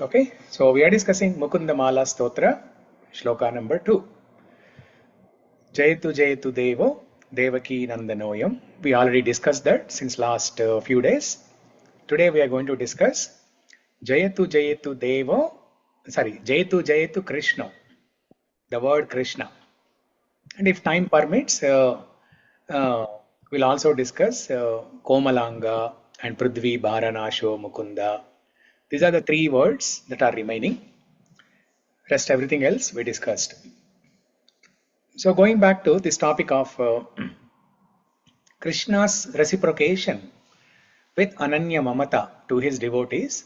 Okay, so we are discussing Mukunda-Mālā-Stotra, Sloka number 2. Jayatu jayatu devo, devakī-nandano. We already discussed that since last few days. Today we are going to discuss Jayatu jayatu devo, Jayatu jayatu Krishna, the word Krishna. And if time permits, we'll also discuss komalāńgo and thvī-bhāra-nāśo, Mukunda. These are the 3 words that are remaining. Rest everything else we discussed. So going back to this topic of Krishna's reciprocation with Ananya Mamata to his devotees,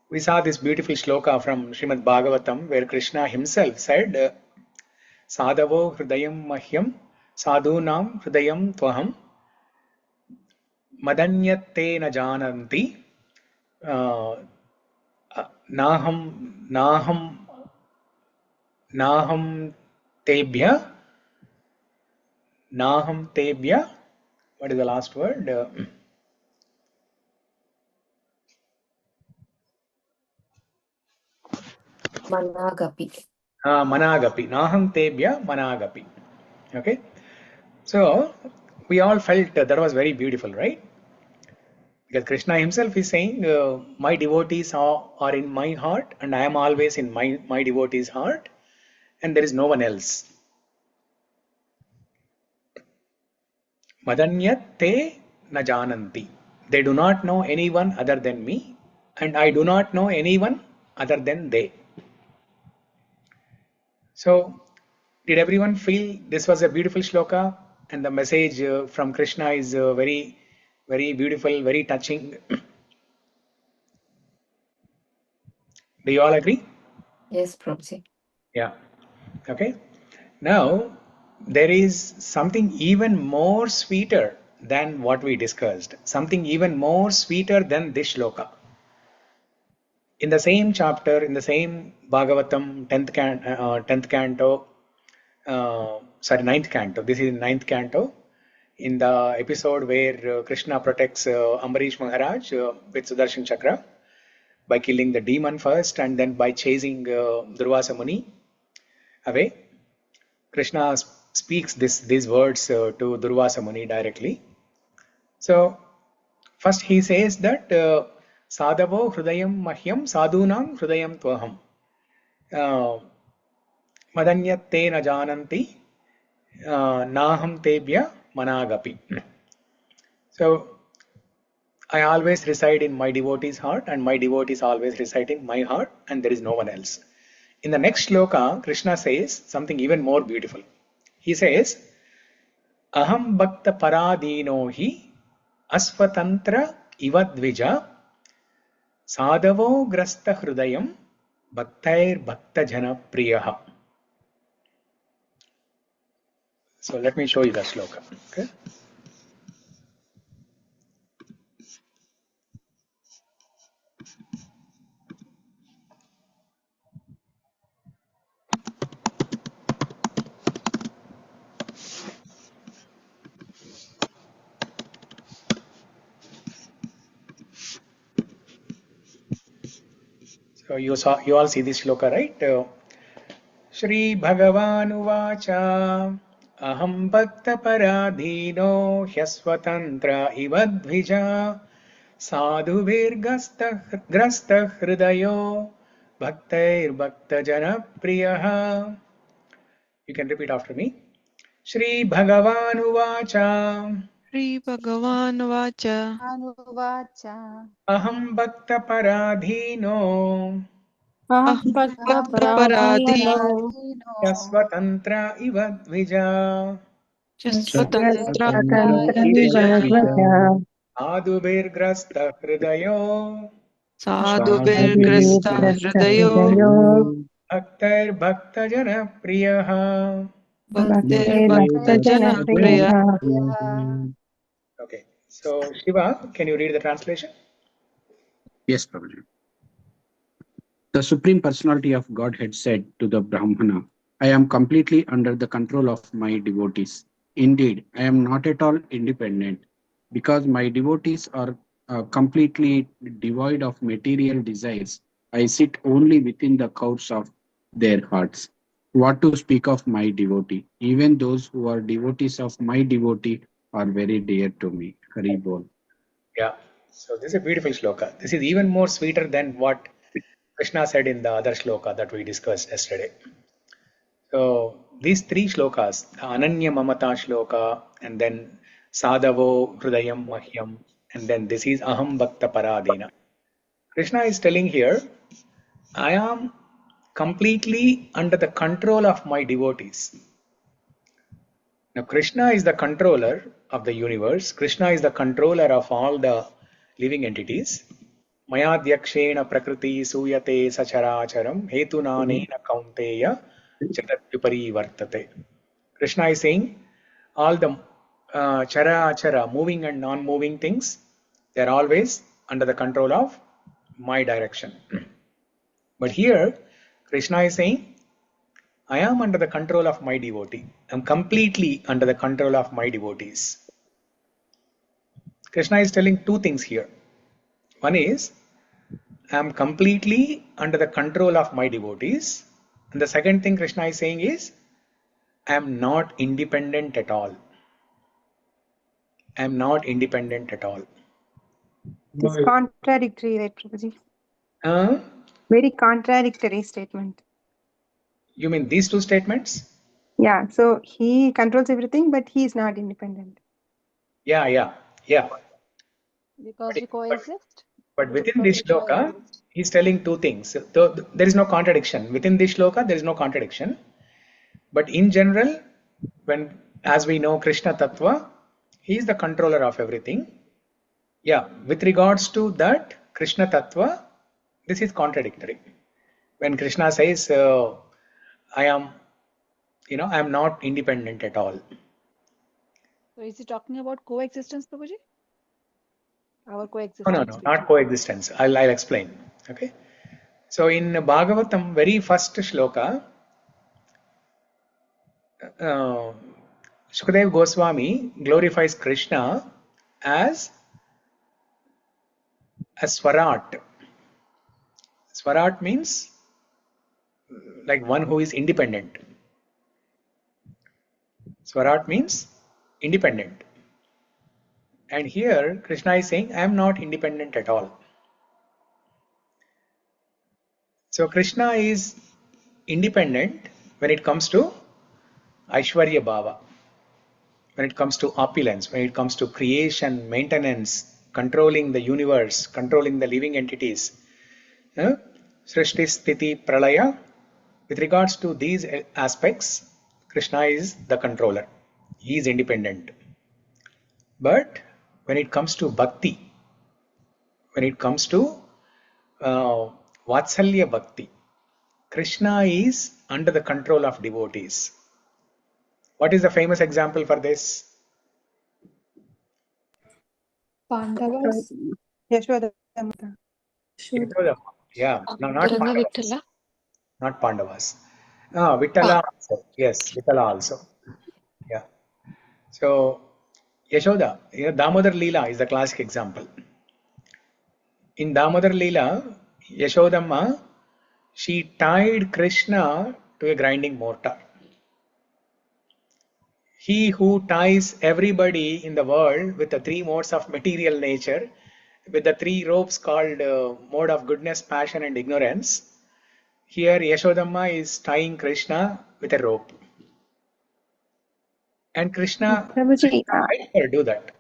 we saw this beautiful shloka from Srimad Bhagavatam where Krishna himself said, Sadhavo hrudayam mahyam sadhunam hrudayam tvaham madanyatte na jananti naham tebhya, what is the last word? Managapi, naham tebhya managapi. Okay, so we all felt that was very beautiful, right? Because Krishna himself is saying, my devotees are in my heart and I am always in my devotees' heart and there is no one else. Madanyatte na jananti. They do not know anyone other than me and I do not know anyone other than they. So, did everyone feel this was a beautiful shloka and the message from Krishna is very, very beautiful, very touching? Do you all agree? Yes, Prabhuji. Yeah. Okay. Now, there is something even more sweeter than what we discussed. Something even more sweeter than this shloka. In the same chapter, in the same Bhagavatam, 10th canto, 9th canto. This is in 9th canto. In the episode where Krishna protects Ambarish Maharaj with Sudarshan Chakra by killing the demon first and then by chasing Durvasa Muni away. Krishna speaks these words to Durvasa Muni directly. So, first he says that Sadhavo hrudayam mahyam sadhunam hrudayam tvaham madanyatte na jananti naham tebhya managapi. So, I always reside in my devotee's heart and my devotees always reside in my heart and there is no one else. In the next shloka, Krishna says something even more beautiful. He says, Aham bhakta paradino hi asvatantra ivadvija sadhavo grasta hrudayam bhaktair bhakta jana priyaha. So let me show you the shloka. Okay. So you all see this shloka, right? Shri Bhagavanu Vacha Aham Bhakta Paradhino Hyasvatantra Ivadvija Sadhu Virgasta Hridayo Bhaktair Bhakta Jana Priyaha. You can repeat after me. Shri Bhagavanu Vacha Shri Bhagavan Vacha Aham Bhakta Paradhino Bhakta Paradhino Hyasvatantra Ivadvija Swatantra Sadhu Virgasta Hridayo Sadhubirgrasta Hridayo Bhaktair Bhakta Jana Priyaha. Bhaktir Bhakta Jana Priya. Okay, so Shiva, can you read the translation? Yes, Prabhuji. The Supreme Personality of Godhead said to the Brahmana, I am completely under the control of my devotees. Indeed, I am not at all independent because my devotees are completely devoid of material desires I sit only within the courts of their hearts. What to speak of my devotee? Even those who are devotees of my devotee are very dear to me. Hari Bol. Yeah. So this is a beautiful shloka. This is even more sweeter than what Krishna said in the other shloka that we discussed yesterday. So these three shlokas, the Ananya Mamata shloka, and then Sadhavo Hrudayam Mahyam, and then this is Aham Bhakta Paradina. Krishna is telling here, I am completely under the control of my devotees. Now Krishna is the controller of the universe. Krishna is the controller of all the living entities. Mayadhyakshena prakriti suyate sacharacharam hetunanena kaunteya jadatyupari vartate. Krishna is saying all the chara-achara, moving and non-moving things, they are always under the control of my direction. But here, Krishna is saying, I am under the control of my devotee. I am completely under the control of my devotees. Krishna is telling two things here. One is, I am completely under the control of my devotees. And the second thing Krishna is saying is, I am not independent at all. I am not independent at all. It's contradictory, right, Prabhuji? Uh, Very contradictory statement. you mean these two statements? Yeah, so he controls everything, but he is not independent. Yeah. Because we coexist. But within this shloka, he's telling two things. So there is no contradiction. Within this shloka, there is no contradiction. But in general, when, as we know, Krishna Tattva, he is the controller of everything. Yeah, with regards to that Krishna Tattva, this is contradictory. When Krishna says, I am not independent at all. So is he talking about coexistence, Prabhuji? Our coexistence? No, not coexistence. I'll explain. Okay. So in Bhagavatam, very first shloka, Shukadev Goswami glorifies Krishna as a Swarat. Swarat means like one who is independent. Swarat means independent. And here Krishna is saying, I am not independent at all. So Krishna is independent when it comes to Aishwarya Bhava, when it comes to opulence, when it comes to creation, maintenance, controlling the universe, controlling the living entities. Srishti, Sthiti, Pralaya. With regards to these aspects, Krishna is the controller. He is independent. But when it comes to bhakti, when it comes to Vatsalya Bhakti, Krishna is under the control of devotees. What is the famous example for this? Pandavas. Yashoda. Yeah, no, not Pandavas. Not Pandavas. Vittala also. Yes, Vittala also. Yeah. So, Yashoda, Damodar Leela is the classic example. In Damodar Leela, Yashodamma, she tied Krishna to a grinding mortar. He who ties everybody in the world with the three modes of material nature, with the three ropes called mode of goodness, passion and ignorance, here Yashodamma is tying Krishna with a rope. And Krishna Prabhuji, made her do that.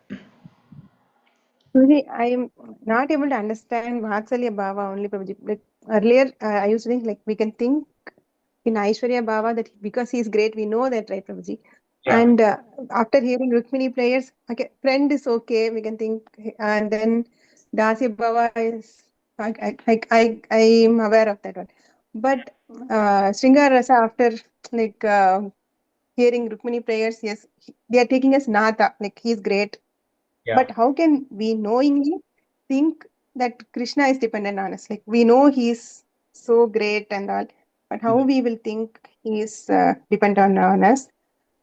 Prabhuji, I am not able to understand Vatsalya Bhava only, Prabhuji. Like earlier, I used to think like we can think in Aishwarya Bhava that because he is great, we know that, right, Prabhuji? Yeah. And after hearing Rukmini prayers, okay, friend is okay, we can think, and then Dasya Bhava is, I am aware of that one. But Sringar Rasa, after like hearing Rukmini prayers, yes, they are taking as Nata, like he is great. Yeah. But how can we knowingly think that Krishna is dependent on us? Like we know he is so great and all, but how we will think he is dependent on us?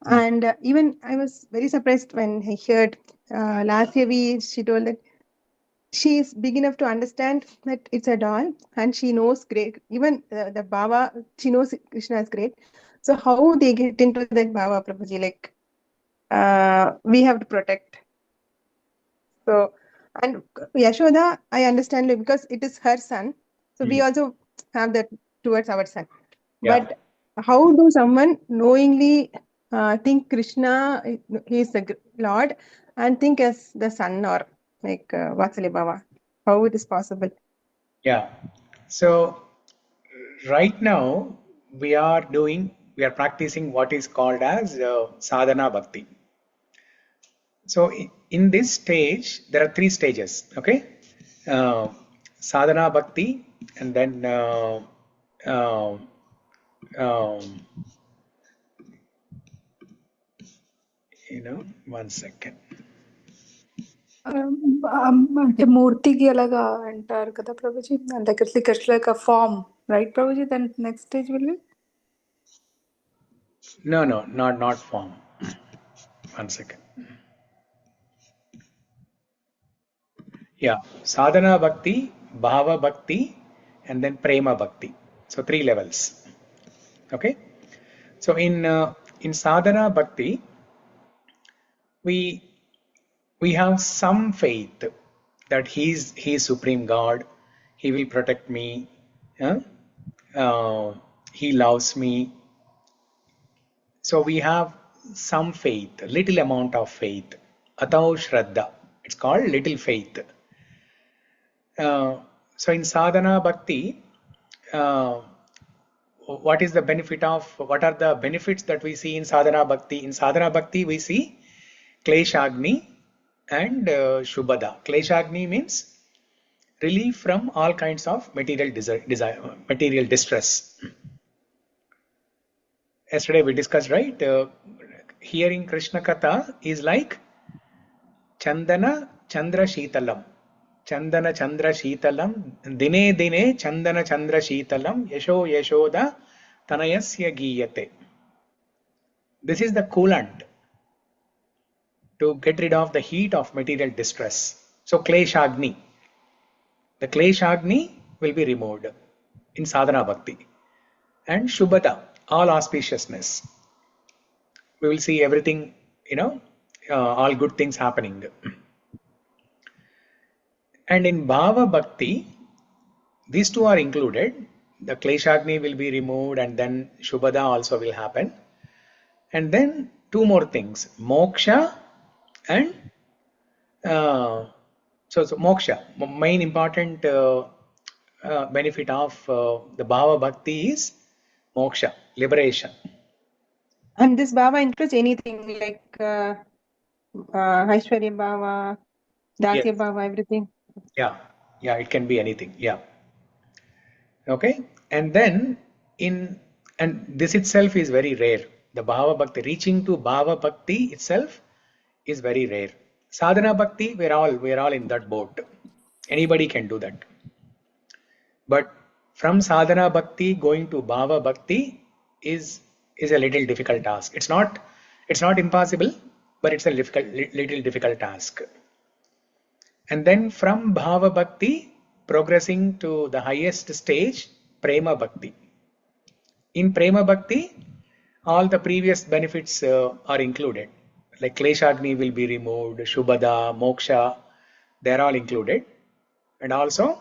And even I was very surprised when I heard last year she told that she is big enough to understand that it's a doll, and she knows great. Even the Baba, she knows Krishna is great. So how they get into that Baba, Prabhuji? Like, we have to protect. So, and Yashoda, I understand it because it is her son. So we also have that towards our son. Yeah. But how do someone knowingly think Krishna, he is the Lord, and think as the son or like Vatsalya Baba? How it is possible? Yeah. So right now we are practicing what is called as sadhana bhakti. So in this stage, there are three stages. Okay, sadhana bhakti, and then one second. అంటే మూర్తికి అలాగా అంటారు కదా ప్రభుజీ, అంటే like a form, right Prabhuji? Then next stage will be No, not form. One second. Yeah, sadhana bhakti, bhava bhakti, and then prema bhakti. So three levels. Okay. So in sadhana bhakti, we have some faith that he is supreme God. He will protect me. He loves me. So we have some faith, little amount of faith. Atau shraddha. It's called little faith. So in sadhana bhakti, what are the benefits that we see in sadhana bhakti? In sadhana bhakti, we see kleshagni and shubhada. Kleshagni means relief from all kinds of material distress. Yesterday we discussed, right? Hearing Krishna Katha is like Chandana Chandra Sheetalam. Chandana Chandra Sheetalam. Dine Dine Chandana Chandra Sheetalam. Yasho Yashoda Tanayasya Giyate. This is the coolant to get rid of the heat of material distress. So Kleshagni. The Kleshagni will be removed in sadhana bhakti. And Shubhata, all auspiciousness. We will see everything, all good things happening. And in bhava bhakti, these two are included. The Kleshagni will be removed, and then Shubhada also will happen. And then two more things, moksha and so moksha. Main important benefit of the bhava bhakti is moksha, liberation. And this Baba includes anything like Aishwarya Baba, Dasya Yes. Baba, everything. Yeah, it can be anything. Yeah. Okay, and then and this itself is very rare. The bhava bhakti, reaching to bhava bhakti itself is very rare. Sadhana bhakti, we're all in that boat. Anybody can do that. But from sadhana bhakti going to bhava bhakti is a little difficult task. It's not impossible, but it's a little difficult task. And then from bhava bhakti progressing to the highest stage, prema bhakti. In prema bhakti, all the previous benefits are included. Like kleshagni will be removed, shubhada, moksha, they're all included. And also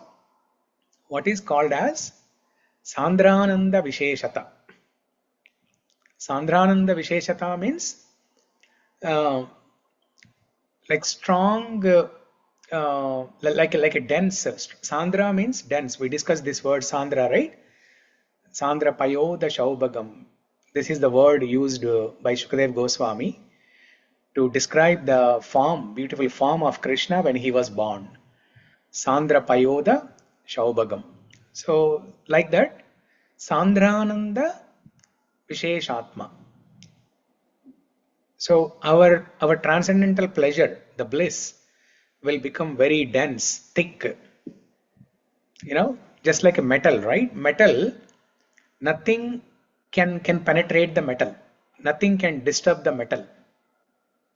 what is called as sandrananda visheshata. Sandrananda visheshata means like strong, like a dense. Sandra means dense. We discussed this word sandra, right? Sandra payoda shaubagam. This is the word used by Shukadev Goswami to describe the beautiful form of Krishna when he was born. Sandra payoda shaubagam. So like that, Sandrananda Visheshatma. So our transcendental pleasure, the bliss, will become very dense, thick. Just like a metal, right? Metal, nothing can penetrate the metal. Nothing can disturb the metal.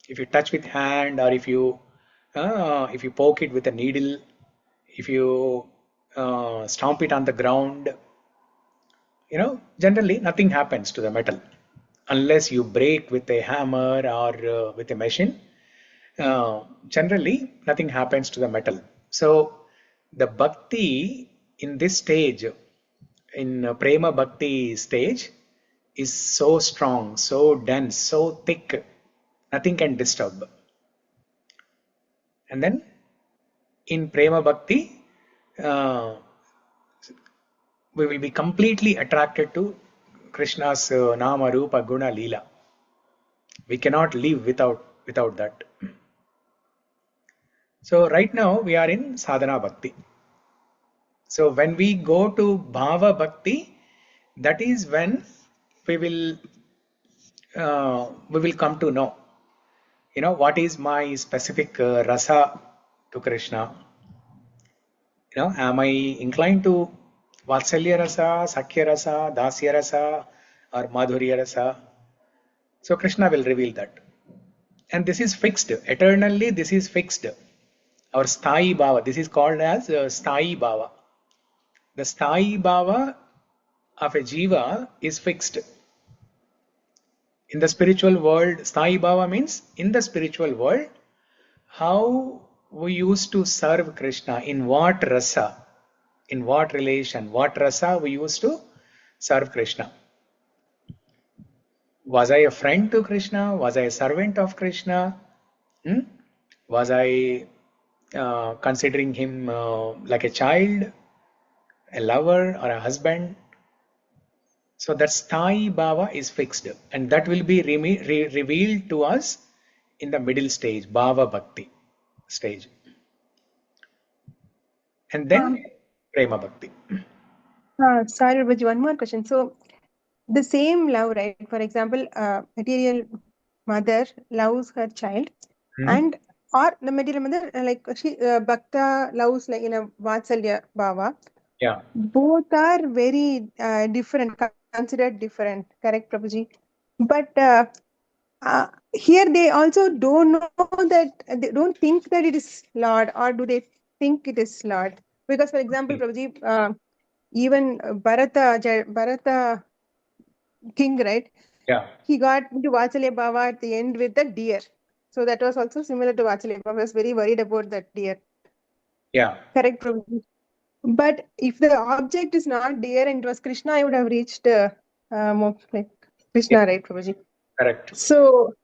If you touch with hand, or if you poke it with a needle, if you stomp it on the ground, generally nothing happens to the metal unless you break with a hammer or with a machine. Generally nothing happens to the metal. So the bhakti in this stage, in prema bhakti stage, is so strong, so dense, so thick, nothing can disturb. And then in prema bhakti, we will be completely attracted to Krishna's nama, rupa, guna, leela. We cannot live without that. So right now we are in sadhana bhakti. So when we go to bhava bhakti, that is when we will come to know, what is my specific rasa to Krishna. Am I inclined to Vatsalya rasa, Sakhya rasa, Dasya rasa, or Madhurya rasa? So Krishna will reveal that. And this is fixed. Eternally, this is fixed. Our Sthayi Bhava. This is called as Sthayi Bhava. The Sthayi Bhava of a Jiva is fixed. In the spiritual world, Sthayi Bhava means in the spiritual world, how we used to serve Krishna, in what rasa, in what relation, what rasa we used to serve Krishna. Was I a friend to Krishna? Was I a servant of Krishna? Was I considering him like a child, a lover, or a husband? So that Sthayi Bhava is fixed, and that will be revealed to us in the middle stage, Bhava Bhakti stage. And then Prema Bhakti. Sorry, Babaji, one more question. So the same love, right? For example, material mother loves her child, and or the material mother, like she Bhakta loves like in a Vatsalya Bhava. Yeah. Both are very different, considered different, correct, Prabhuji? But here they also don't know that, they don't think that it is Lord, or do they think it is Lord? Because, for example, Prabhuji, even Bharata king, right? Yeah. He got into Vatsalya Bhava at the end with the deer. So that was also similar to Vatsalya Bhava. I was very worried about that deer. Yeah. Correct, Prabhuji. But if the object is not deer and it was Krishna, I would have reached like Krishna, right, Prabhuji? Correct. So,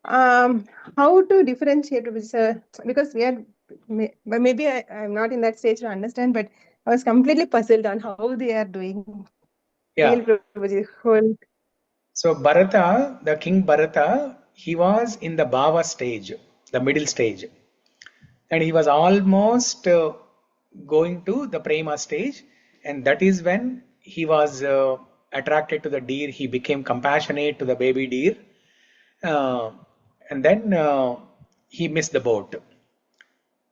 how to differentiate, Prabhuji? Because we are, maybe I'm not in that stage to understand, but I was completely puzzled on how they are doing. Yeah. Real, Prabhuji, whole. So Bharata, the king Bharata, he was in the Bhava stage, the middle stage. And he was almost going to the Prema stage. And that is when he was attracted to the deer. He became compassionate to the baby deer. And then he missed the boat.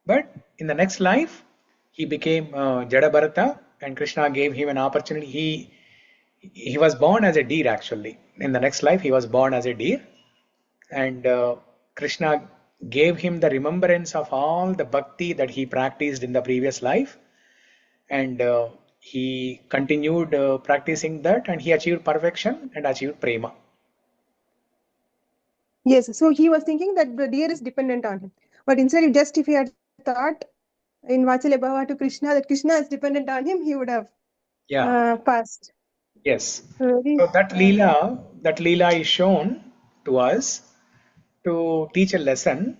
But in the next life, he became Jada Bharata, and Krishna gave him an opportunity. He was born as a deer, actually. In the next life, he was born as a deer. And Krishna gave him the remembrance of all the bhakti that he practiced in the previous life. And he continued practicing that, and he achieved perfection and achieved prema. Yes, so he was thinking that the deer is dependent on him. But instead, if he had thought in Vatsalya Bhava to Krishna that Krishna is dependent on him, he would have passed. Yes. Very, So that Leela is shown to us to teach a lesson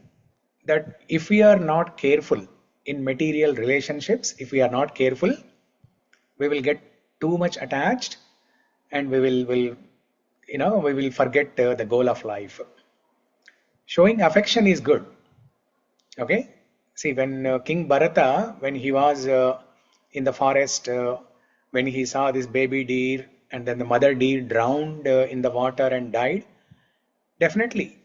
that if we are not careful in material relationships, if we are not careful, we will get too much attached, and we will forget the goal of life. Showing affection is good. Okay. See, when King Bharata, when he was in the forest, when he saw this baby deer, and then the mother deer drowned in the water and died, definitely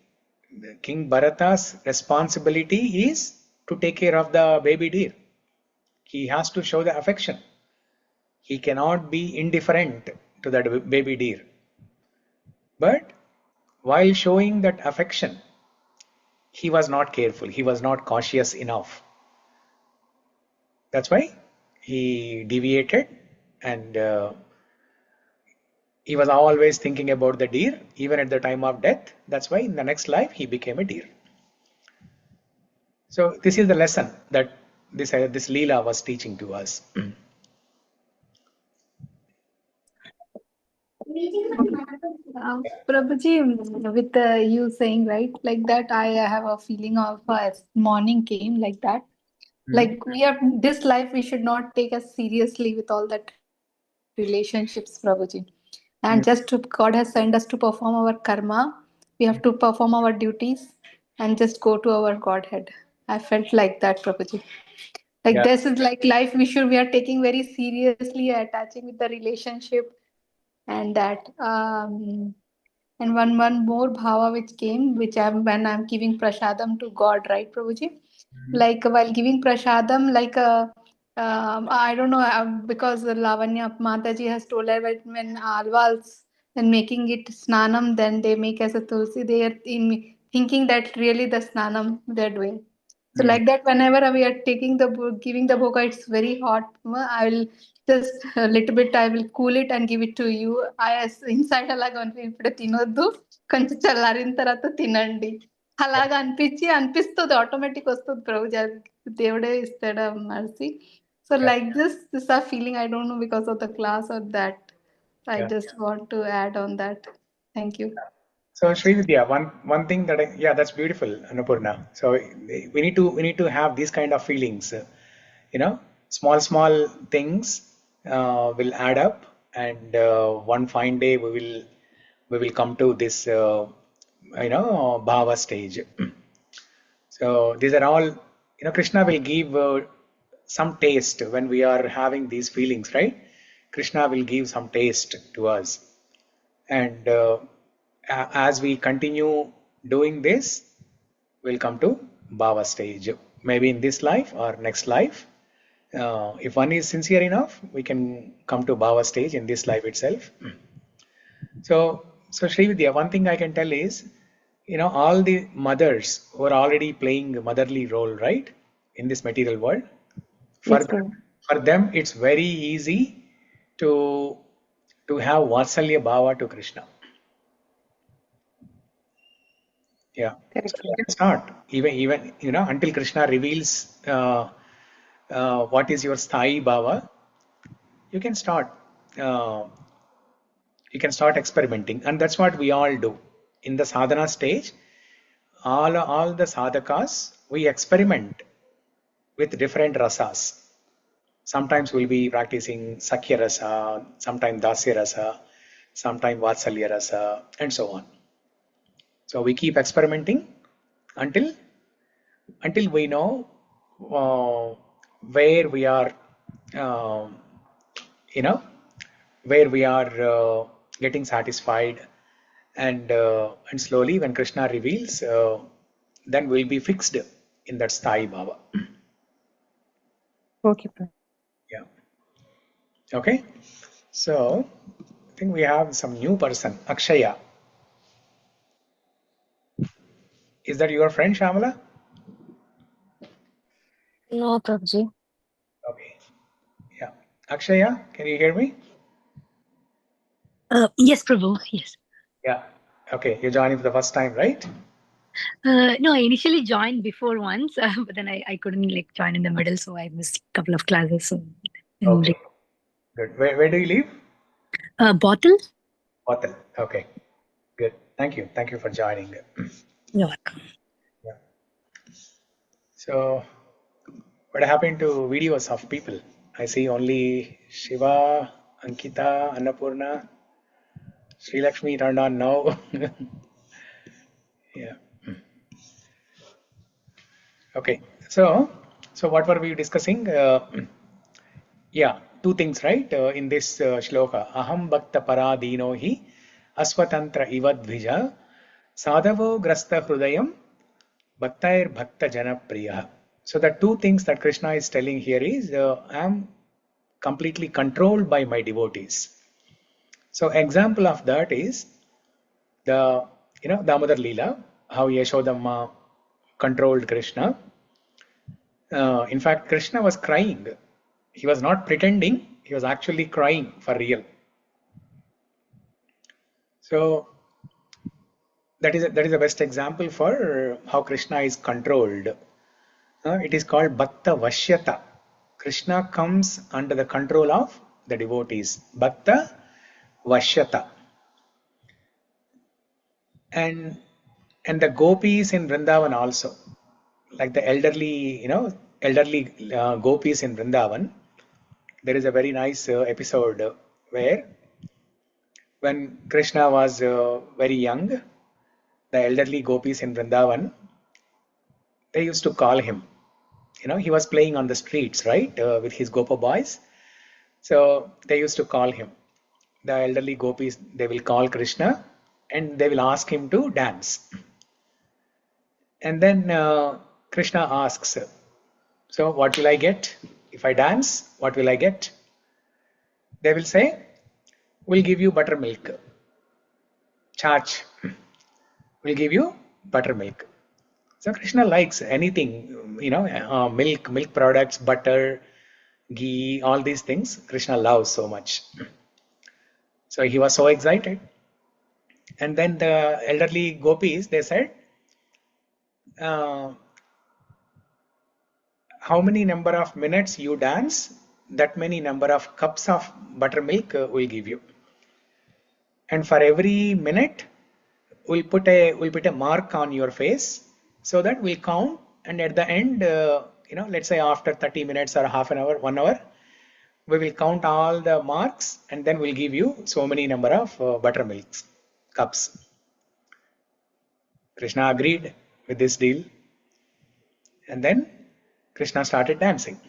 King Bharata's responsibility is to take care of the baby deer. He has to show the affection. He cannot be indifferent to that baby deer. But while showing that affection, he was not careful. He was not cautious enough. That's why he deviated, and he was always thinking about the deer, even at the time of death. That's why in the next life he became a deer. So this is the lesson that this Leela was teaching to us. Prabhuji, with you saying right like that, I have a feeling of morning came like that. Like we are this life, we should not take us seriously with all that relationships, Prabhuji. And God has sent us to perform our karma. We have to perform our duties and just go to our Godhead. I felt like that, Prabhuji. Like Yeah. this is like life we are taking very seriously, attaching with the relationship and that. And one more bhava which came, which when I'm giving prasadam to God, right, Prabhuji? Like while giving prasadam, like I don't know, because Lavanya Mataji has told her that when alvals and making it snanam, then they make as a tulsi. They are thinking that really the snanam they're doing. So like that, whenever we are taking giving the bhoga, it's very hot. I will just a little bit, I will cool it and give it to you. Inside అలాగా ఇప్పుడు తినొద్దు, కొంచెం చల్లారిన తర్వాత తినండి అలాగా అనిపిస్తుంది, automatic వస్తుంది. ప్రభు దేవుడే ఇస్తాడు మర్సి. So like this a feeling, I don't know because of the class or that. I just want to add on that. Thank you. So Srividya, one thing that that's beautiful, Annapurna. So we need to have these kind of feelings. Small things will add up, and one fine day we will come to this bhava stage. So these are all, Krishna will give some taste when we are having these feelings, right? Krishna will give some taste to us, and as we continue doing this, we'll come to bhava stage, maybe in this life or next life. If one is sincere enough, we can come to bhava stage in this life itself. So Srividya, one thing I can tell is, all the mothers who are already playing a motherly role, right, in this material world, for them it's very easy to have vatsalya bhava to Krishna. Yeah. Correct. So you can start even until Krishna reveals what is your sthāyi bhava. You can start experimenting, and that's what we all do in the sadhana stage. All the sadhakas, we experiment with different rasas. Sometimes we'll be practicing sakhya rasa, sometimes dasya rasa, sometimes vatsalya rasa, and so on. So we keep experimenting until we know where we are, where we are getting satisfied, and slowly when Krishna reveals, then we'll be fixed in that sthāyi bhava. Okay. Yeah. Okay. So I think we have some new person, Akshaya. Is that your friend, Shyamala? No, Prabhuji. Okay. Yeah. Akshaya, can you hear me? Yes, Prabhu. Yes. Yeah. Okay. You're joining for the first time, right? No, I initially joined before once, but then I couldn't join in the middle, so I missed a couple of classes. So Okay. Good. Where do you live? Bottle. Bottle. Okay. Good. Thank you. Thank you for joining. You're welcome. Yeah. So, what happened to videos of people? I see only Shiva, Ankita, Annapurna, Sri Lakshmi turned on now. Yeah. Okay. So what were we discussing? Yeah, two things, right? In this shloka, aham bhakta paradino hi aswatantra ivadvija sadhavo grasta hrudayam bhaktair bhakta janapriya. So the two things that Krishna is telling here is, I am completely controlled by my devotees. So example of that is the Damodar Leela, how Yashodamma controlled Krishna, In fact, Krishna was crying. He was not pretending, he was actually crying for real. So that is the best example for how Krishna is controlled. It is called Bhakta Vashyata. Krishna comes under the control of the devotees. Bhakta Vashyata. And the gopis in Vrindavan also, like the elderly gopis in Vrindavan. There is a very nice episode where when Krishna was very young, the elderly gopis in Vrindavan, they used to call him. He was playing on the streets, right, with his Gopa boys. So they used to call him. The elderly gopis, they will call Krishna and they will ask him to dance. And then Krishna asks, so what will I get? If I dance, what will I get? They will say, we'll give you buttermilk. Chach. We'll give you buttermilk. So Krishna likes anything, milk products, butter, ghee, all these things Krishna loves so much. So he was so excited. And then the elderly gopis, they said, how many number of minutes you dance, that many number of cups of buttermilk we'll give you. And for every minute, we'll put a mark on your face, so that we'll count, and at the end, let's say after 30 minutes or half an hour, 1 hour, we will count all the marks, and then we'll give you so many number of buttermilk cups. Krishna agreed with this deal, and then Krishna started dancing,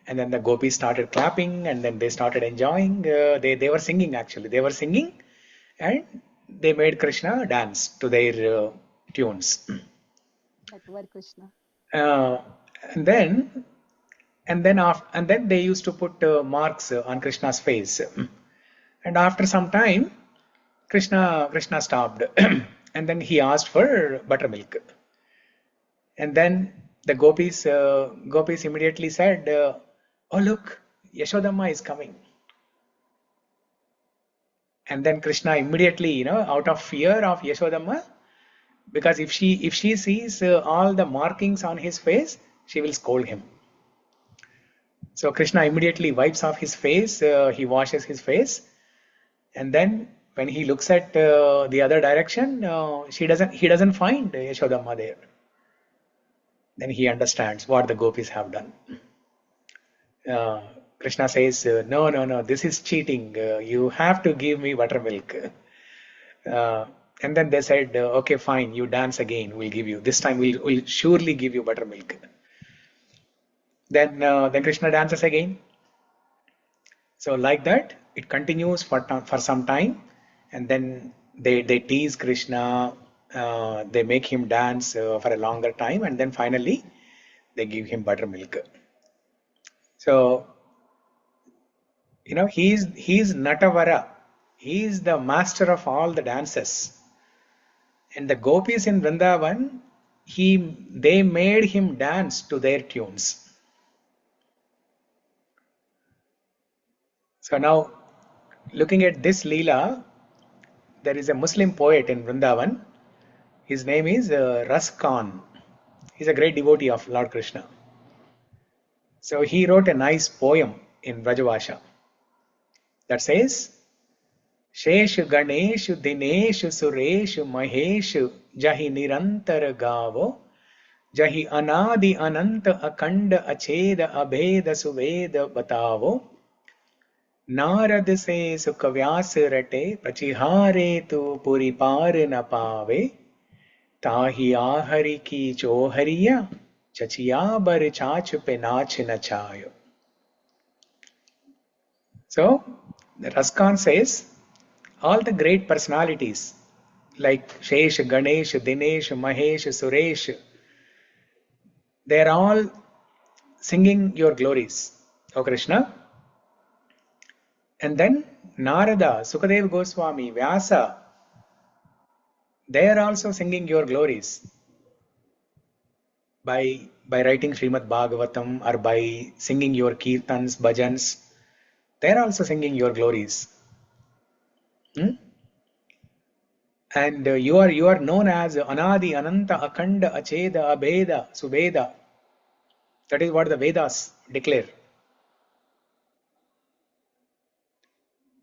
and then the gopis started clapping, and then they started enjoying. They were singing, actually. They were singing, and they made Krishna dance to their tunes. That were Krishna. And then they used to put marks on Krishna's face. And after some time, Krishna stopped, and then he asked for buttermilk. And then the gopis immediately said, "Oh look, Yashodamma is coming." And then Krishna immediately, out of fear of Yashodamma, because if she sees all the markings on his face, she will scold him. So Krishna immediately wipes off his face, he washes his face, and then when he looks at the other direction, he doesn't find Yashodamma there. Then he understands what the gopis have done. Krishna says, no, this is cheating. You have to give me buttermilk. And then they said, okay, fine, you dance again. We'll give you. This time we'll surely give you buttermilk. Then Krishna dances again. So like that, it continues for some time. And then they tease Krishna. They make him dance for a longer time. And then finally, they give him buttermilk. So, he's Natavara. He is the master of all the dances. And the gopis in Vrindavan, they made him dance to their tunes. So now, looking at this Leela, there is a Muslim poet in Vrindavan. His name is Raskan. He's a great devotee of Lord Krishna. So he wrote a nice poem in Vrajavasha that says, Sheshu Ganeshu Dineshu Sureshu Maheshu Jahi Nirantar Gavo Jahi Anadi Ananta Akanda Acheda Abeda Suveda Batavo Narad Se Sukavyas Rate Pachihare Tu Puri Par Na Pave Tahi Ahari Ki Chohariya Chachiya Bar Chach Pe Nach Nachayo. So, Raskan says, all the great personalities like Shesh, Ganesh, Dinesh, Mahesh, Suresh, they are all singing your glories, O Krishna. And then Narada, Sukadeva Goswami, Vyasa, they are also singing your glories. by writing Srimad Bhagavatam or by singing your kirtans, bhajans, they are also singing your glories. And you are known as Anadi, Ananta, Akhanda, Acheda, Abheda, Subheda. That is what the Vedas declare.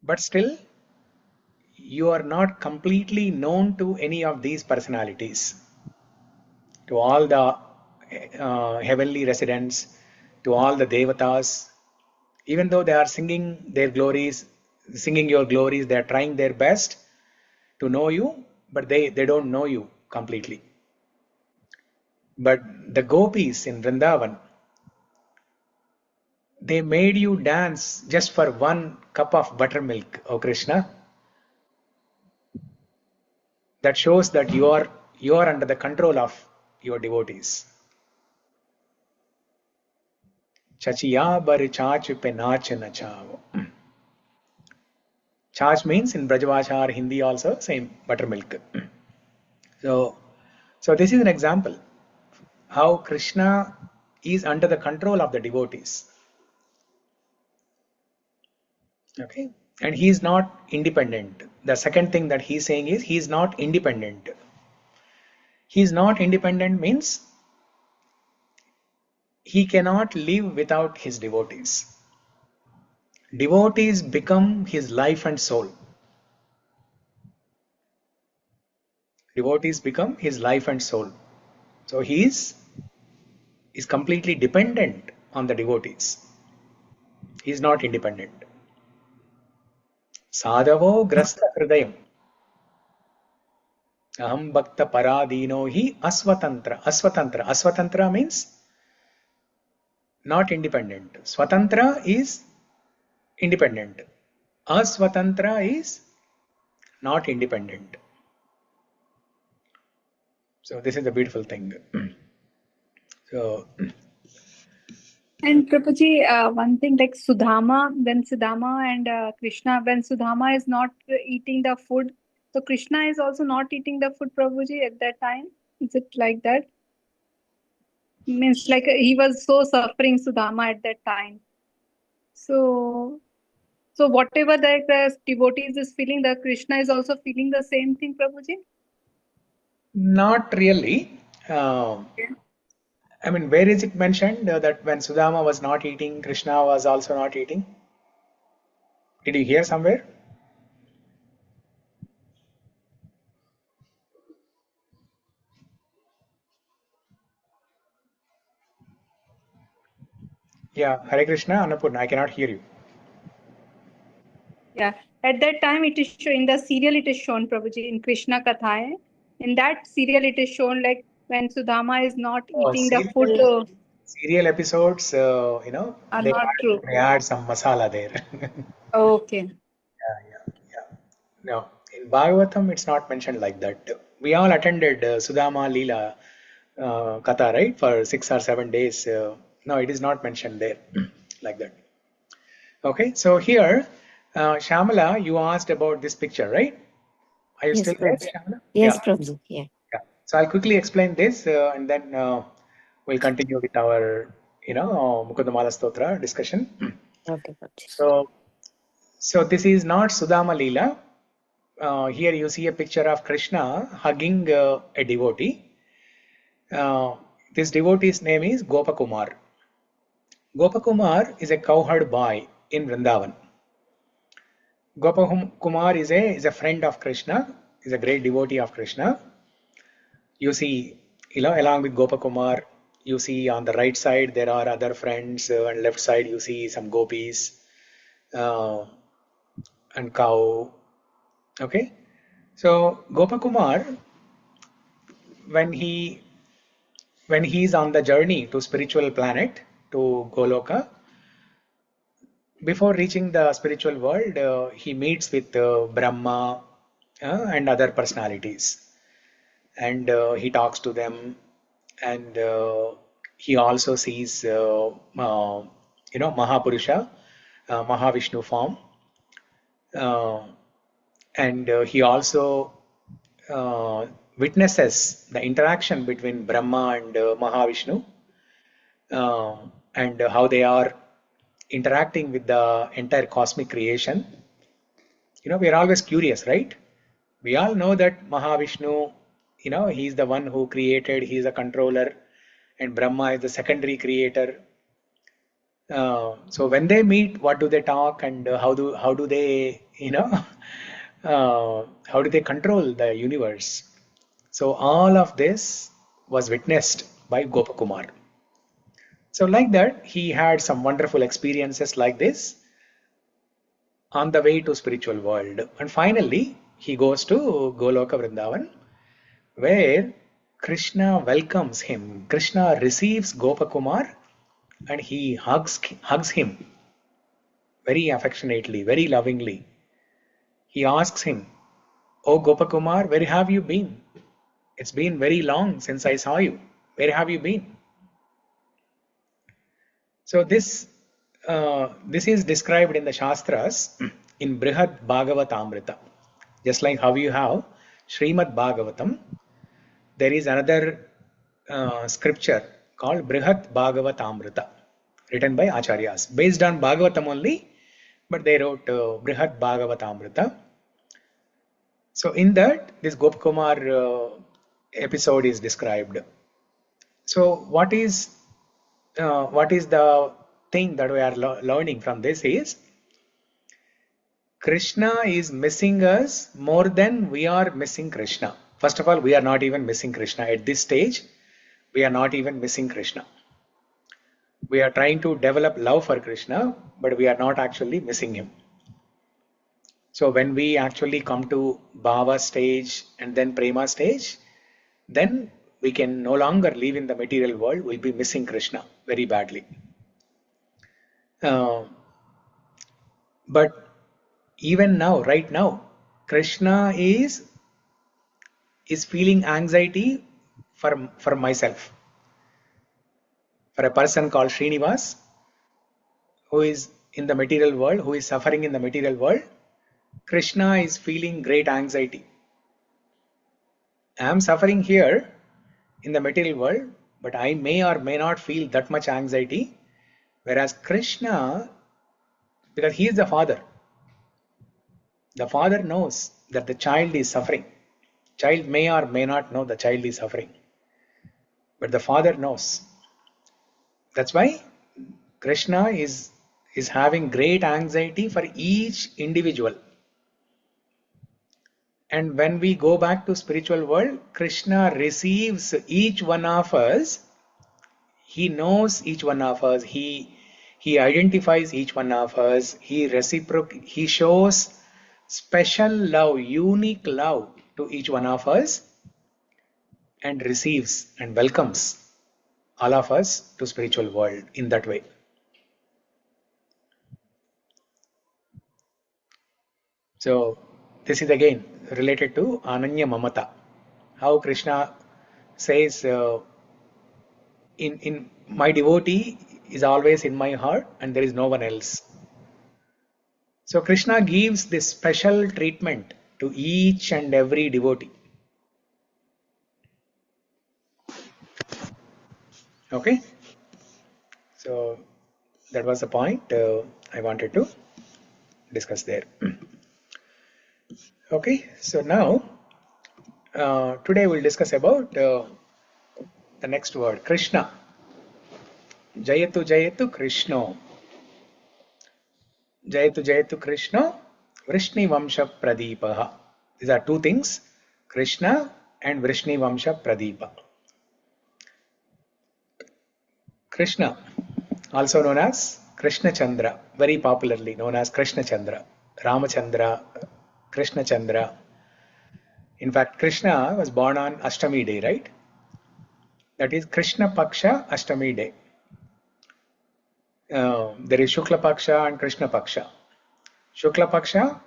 But still, you are not completely known to any of these personalities, to all the heavenly residents, to all the devatas. Even though they are singing their glories, singing your glories, they are trying their best to know you, but they don't know you completely. But the gopis in Vrindavan, they made you dance just for one cup of buttermilk, O Krishna. That shows that you are under the control of your devotees. Chachiya bar chaach pe naach nachavo. Chaach means in Brajavasha or Hindi also same, buttermilk. So this is an example how Krishna is under the control of the devotees. Okay, and he is not independent. The second thing that he is saying is he is not independent. He is not independent means he cannot live without his devotees. Devotees become his life and soul. Devotees become his life and soul. So he is completely dependent on the devotees. He is not independent. Sadhavo grasta hridayam. Aham bhakta paradino hi asvatantra. Asvatantra. Asvatantra means not independent. Swatantra is independent. Asvatantra is not independent. So this is the beautiful thing. So. And Prabhuji, one thing like Sudama, when Sudama and Krishna, when Sudama is not eating the food, so Krishna is also not eating the food, Prabhuji, at that time. Is it like that? Means like he was so suffering, Sudama, at that time. So whatever the devotees is feeling, the Krishna is also feeling the same thing, Prabhuji? Not really. I mean, where is it mentioned that when Sudama was not eating, Krishna was also not eating? Did you hear somewhere? Yeah, Hare Krishna, Annapurna, I cannot hear you. Yeah, at that time it is shown, in the serial it is shown, Prabhuji, in Krishna Kathaye. In that serial it is shown like when Sudama is not eating the food. Serial episodes, are not true. They add some masala there. Okay. Yeah. No, in Bhagavatam it's not mentioned like that. We all attended Sudama Leela Katha, right, for 6 or 7 days. No, it is not mentioned there like that. Okay, so here, Shyamala, you asked about this picture, right? Are you still there, Shyamala? Yes, Yeah. Prabhuji. Yeah. So I'll quickly explain this and then we'll continue with our, Mukunda-Mālā-Stotra discussion. Okay, Prabhuji. So this is not Sudama Leela. Here you see a picture of Krishna hugging a devotee. This devotee's name is Gopakumar. Gopakumar is a cowherd boy in Vrindavan. Gopakumar is a friend of Krishna, is a great devotee of Krishna. You see, along with Gopakumar, you see on the right side there are other friends, and left side you see some gopis and cow. Okay, so Gopakumar, when he is on the journey to spiritual planet, to Goloka, before reaching the spiritual world, he meets with Brahma and other personalities, and he talks to them, and he also sees Mahapurusha, Mahavishnu form, and he also witnesses the interaction between Brahma and Mahavishnu, and how they are interacting with the entire cosmic creation. We are always curious, right? We all know that Mahavishnu, he's the one who created, he's a controller, and Brahma is the secondary creator. So when they meet, what do they talk, and how do they, how do they control the universe? So all of this was witnessed by Gopakumar. So like that, he had some wonderful experiences like this on the way to spiritual world. And finally, he goes to Goloka Vrindavan, where Krishna welcomes him. Krishna receives Gopakumar and he hugs him very affectionately, very lovingly. He asks him, "Oh Gopakumar, where have you been? It's been very long since I saw you. Where have you been?" So this is described in the Shastras in Brihad Bhagavatamrita. Just like how you have Srimad Bhagavatam, there is another scripture called Brihad Bhagavatamrita, written by Acharyas, based on Bhagavatam only, but they wrote Brihad Bhagavatamrita. So in that, this Gopakumar episode is described. So what is the thing that we are learning from this is, Krishna is missing us more than we are missing Krishna. First of all, we are not even missing Krishna. At this stage, we are not even missing Krishna. We are trying to develop love for Krishna, but we are not actually missing him. So when we actually come to Bhava stage and then Prema stage, then we can no longer live in the material world. We'll be missing Krishna very badly. But even now, right now, Krishna is feeling anxiety for myself. For a person called Śrīnivās, who is in the material world, who is suffering in the material world, Krishna is feeling great anxiety. I am suffering here in the material world, but I may or may not feel that much anxiety. Whereas Krishna, because he is the father knows that the child is suffering. Child may or may not know the child is suffering, but the father knows. That's why Krishna is having great anxiety for each individual. And when we go back to spiritual world, Krishna receives each one of us. He knows each one of us. He identifies each one of us. He shows special love, unique love to each one of us, and receives and welcomes all of us to spiritual world in that way. So this is again related to Ananya Mamata. How Krishna says, in my devotee is always in my heart and there is no one else. So Krishna gives this special treatment to each and every devotee. Okay, so that was the point I wanted to discuss there. Okay, so now today we'll discuss about the next word, Krishna. Jayatu jayatu Krishna. Jayatu jayatu Krishna, Vrsni śa-pradīpah. These are two things, Krishna and Vrsni śa-pradīpah. Krishna, also known as Krishna Chandra, very popularly known as Krishna Chandra, Ramachandra, Krishna Chandra. In fact, Krishna was born on Ashtami day, right? That is Krishna Paksha Ashtami day. There is Shukla Paksha and Krishna Paksha. Shukla Paksha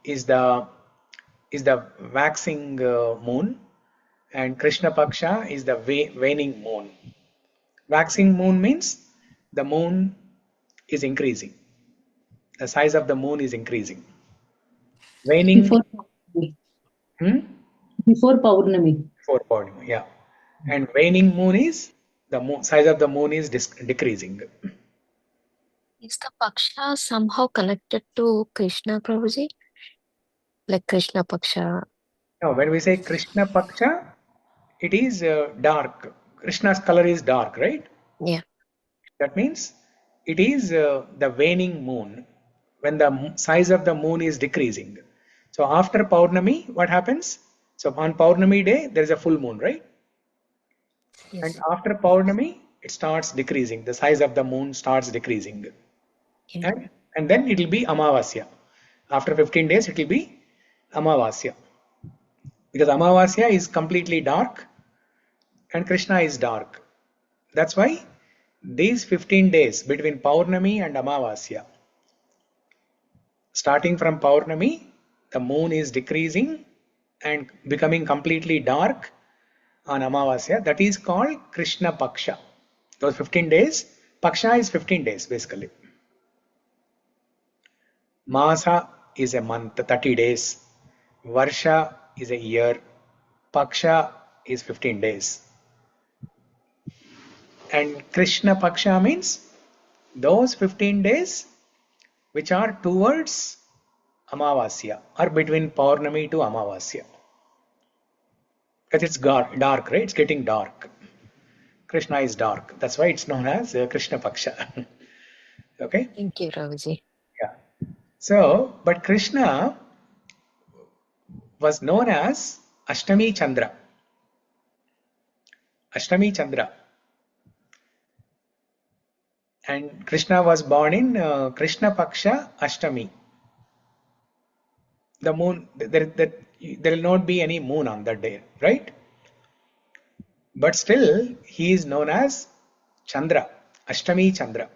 is the waxing moon, and Krishna Paksha is the waning moon. Waxing moon means the moon is increasing. The size of the moon is increasing. Waning. Before Paurnami. Before Paurnima, yeah. And waning moon is, the size of the moon is decreasing. Is the Paksha somehow connected to Krishna, Prabhuji? Like Krishna Paksha? Now, when we say Krishna Paksha, it is dark. Krishna's color is dark, right? Yeah. That means it is the waning moon, when the size of the moon is decreasing. So after Paurnami, what happens? So on Paurnami day, there is a full moon, right? Yes. And after Paurnami, it starts decreasing. The size of the moon starts decreasing. Yeah. And then it will be Amavasya. After 15 days, it will be Amavasya. Because Amavasya is completely dark and Krishna is dark. That's why these 15 days between Paurnami and Amavasya, starting from Paurnami, the moon is decreasing and becoming completely dark on Amavasya. That is called Krishna Paksha. Those 15 days, Paksha is 15 days basically. Masa is a month, 30 days. Varsha is a year. Paksha is 15 days. And Krishna Paksha means those 15 days which are towards Amavasya or between Paurnami to Amavasya. Because it's dark, right? It's getting dark. Krishna is dark. That's why it's known as Krishna Paksha. Okay? Thank you, Prabhuji. Yeah. So, but Krishna was known as Ashtami Chandra. Ashtami Chandra. And Krishna was born in Krishna Paksha Ashtami. The moon, there will not be any moon on that day, right? But still, he is known as Chandra, Ashtami Chandra.